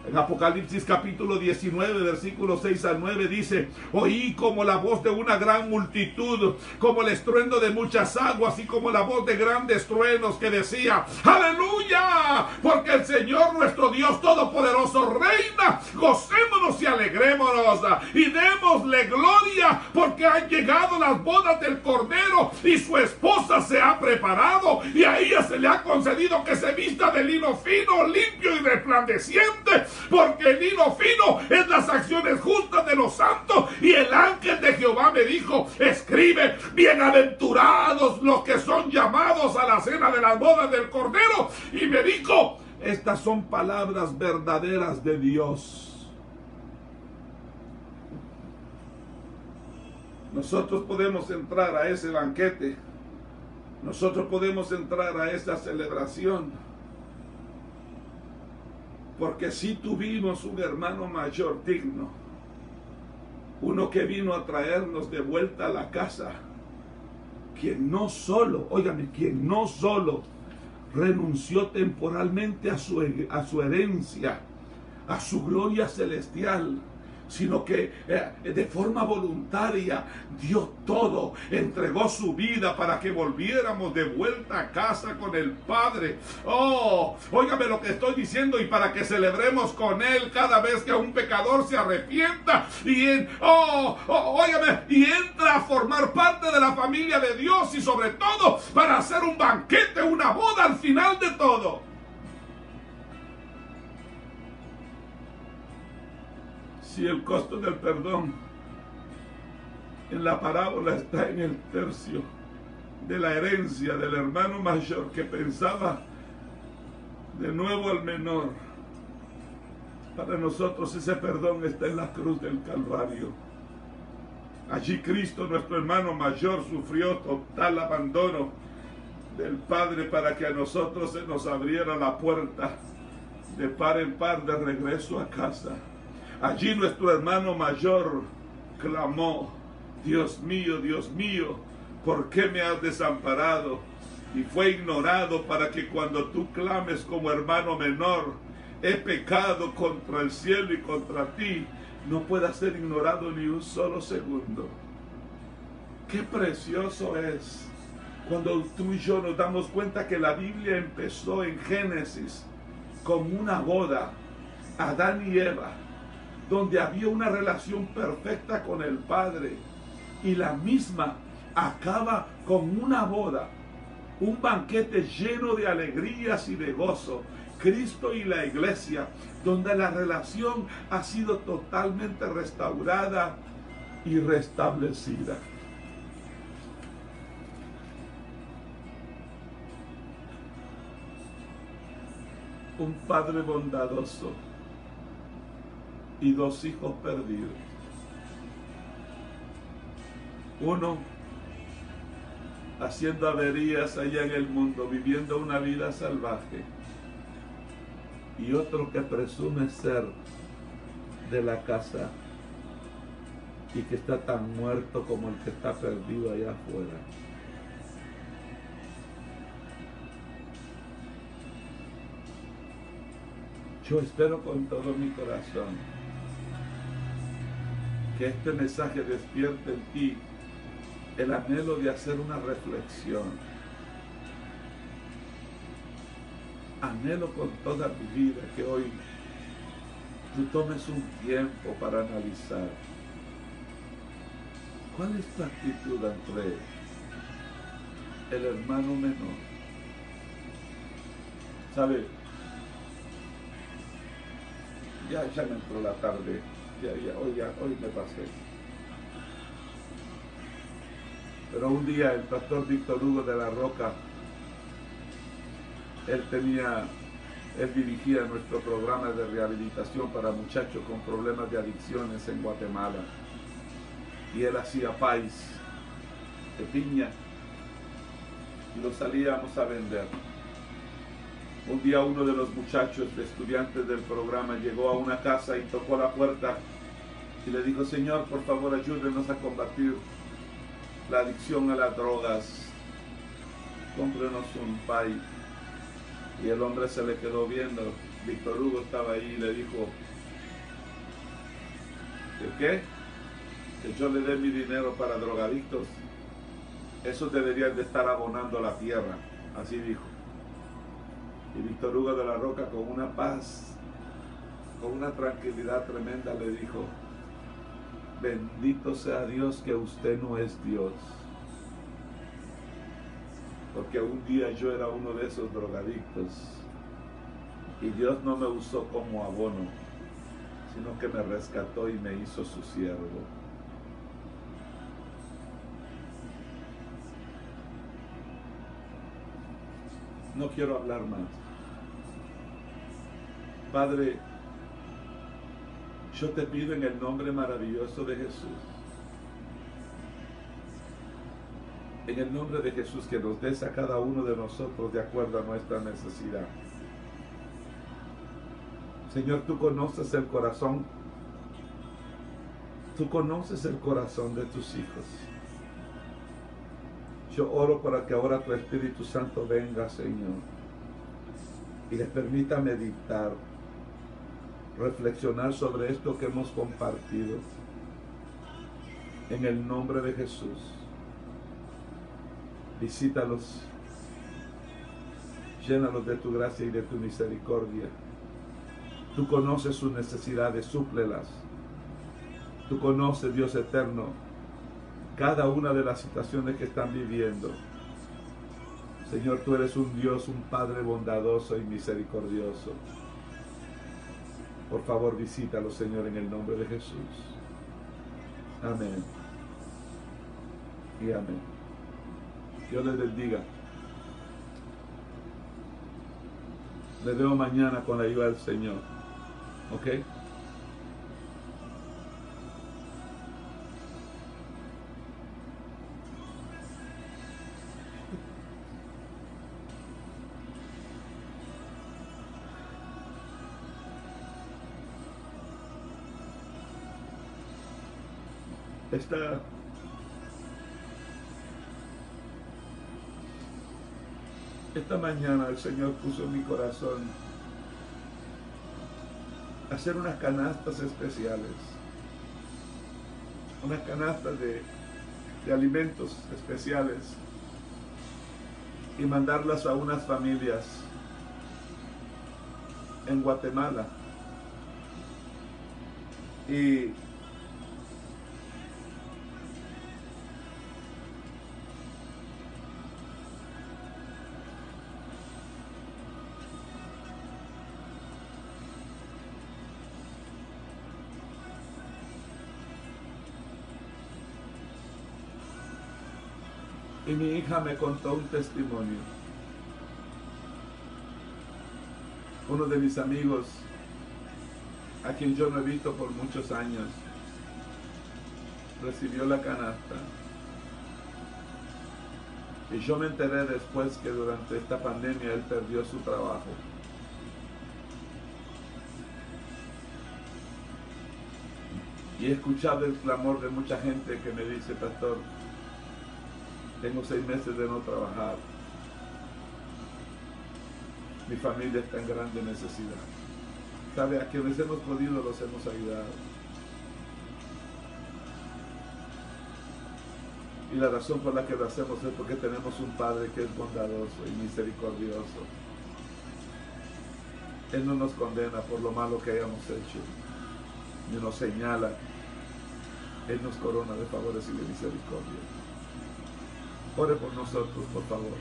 [SPEAKER 1] En Apocalipsis capítulo 19, versículos 6 al 9 dice: oí como la voz de una gran multitud, como el estruendo de muchas aguas y como la voz de grandes truenos, que decía: ¡aleluya! Porque el Señor nuestro Dios Todopoderoso reina. Gocémonos y alegrémonos y démosle gloria, porque han llegado las bodas del Cordero y su esposa se ha preparado, y a ella se le ha concedido que se vista de lino fino, limpio y resplandeciente, porque el hilo fino es las acciones justas de los santos. Y el ángel de Jehová me dijo, escribe, bienaventurados los que son llamados a la cena de las bodas del Cordero. Y me dijo, estas son palabras verdaderas de Dios. Nosotros podemos entrar a ese banquete. Nosotros podemos entrar a esa celebración. Porque sí tuvimos un hermano mayor digno. Uno que vino a traernos de vuelta a la casa. Quien no solo, óigame, quien no solo renunció temporalmente a su herencia, a su gloria celestial, sino que de forma voluntaria dio todo, entregó su vida para que volviéramos de vuelta a casa con el Padre. Oh, óigame lo que estoy diciendo, y para que celebremos con Él cada vez que un pecador se arrepienta y óigame, y entra a formar parte de la familia de Dios, y sobre todo para hacer un banquete, una boda al final de todo. Si el costo del perdón en la parábola está en el tercio de la herencia del hermano mayor que pensaba de nuevo al menor, para nosotros ese perdón está en la cruz del Calvario. Allí Cristo, nuestro hermano mayor, sufrió total abandono del Padre para que a nosotros se nos abriera la puerta de par en par de regreso a casa. Allí nuestro hermano mayor clamó, Dios mío, ¿por qué me has desamparado? Y fue ignorado para que cuando tú clames como hermano menor, he pecado contra el cielo y contra ti, no pueda ser ignorado ni un solo segundo. Qué precioso es cuando tú y yo nos damos cuenta que la Biblia empezó en Génesis con una boda, Adán y Eva, donde había una relación perfecta con el Padre, y la misma acaba con una boda, un banquete lleno de alegrías y de gozo, Cristo y la iglesia, donde la relación ha sido totalmente restaurada y restablecida. Un Padre bondadoso y dos hijos perdidos. Uno haciendo averías allá en el mundo, viviendo una vida salvaje, y otro que presume ser de la casa y que está tan muerto como el que está perdido allá afuera. Yo espero con todo mi corazón que este mensaje despierte en ti el anhelo de hacer una reflexión. Anhelo con toda mi vida que hoy tú tomes un tiempo para analizar cuál es tu actitud ante el hermano menor. ¿Sabe? Ya me entró la tarde. Hoy me pasé. Pero un día el pastor Víctor Hugo de la Roca, él dirigía nuestro programa de rehabilitación para muchachos con problemas de adicciones en Guatemala. Y él hacía pais de piña y lo salíamos a vender. Un día uno de los muchachos de estudiantes del programa llegó a una casa y tocó la puerta y le dijo: Señor, por favor, ayúdenos a combatir la adicción a las drogas, cómprenos un pay. Y el hombre se le quedó viendo. Víctor Hugo estaba ahí y le dijo: ¿qué? Que yo le dé mi dinero para drogadictos. Esos deberían de estar abonando la tierra. Así dijo. Y Víctor Hugo de la Roca, con una paz, con una tranquilidad tremenda, le dijo: bendito sea Dios que usted no es Dios. Porque un día yo era uno de esos drogadictos. Y Dios no me usó como abono, sino que me rescató y me hizo su siervo. No quiero hablar más. Padre, yo te pido en el nombre maravilloso de Jesús, en el nombre de Jesús, que nos des a cada uno de nosotros de acuerdo a nuestra necesidad. Señor, tú conoces el corazón. Tú conoces el corazón de tus hijos. Yo oro para que ahora tu Espíritu Santo venga, Señor, y les permita meditar, reflexionar sobre esto que hemos compartido. En el nombre de Jesús, visítalos, llénalos de tu gracia y de tu misericordia. Tú conoces sus necesidades, súplelas. Tú conoces, Dios eterno, cada una de las situaciones que están viviendo. Señor, tú eres un Dios, un Padre bondadoso y misericordioso. Por favor, visítalos, Señor, en el nombre de Jesús. Amén. Y amén. Dios les bendiga. Les veo mañana con la ayuda del Señor. ¿Ok? Esta mañana el Señor puso en mi corazón hacer unas canastas especiales, unas canastas de alimentos especiales y mandarlas a unas familias en Guatemala. Y mi hija me contó un testimonio. Uno de mis amigos, a quien yo no he visto por muchos años, recibió la canasta. Y yo me enteré después que durante esta pandemia él perdió su trabajo. Y he escuchado el clamor de mucha gente que me dice: pastor, tengo 6 meses de no trabajar. Mi familia está en grande necesidad. ¿Sabe? A quienes hemos podido los hemos ayudado. Y la razón por la que lo hacemos es porque tenemos un Padre que es bondadoso y misericordioso. Él no nos condena por lo malo que hayamos hecho, ni nos señala. Él nos corona de favores y de misericordia. Ore por nosotros, por favor.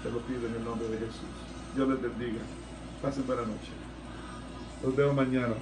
[SPEAKER 1] Te lo pido en el nombre de Jesús. Dios les bendiga. Pasen buena noche. Los veo mañana.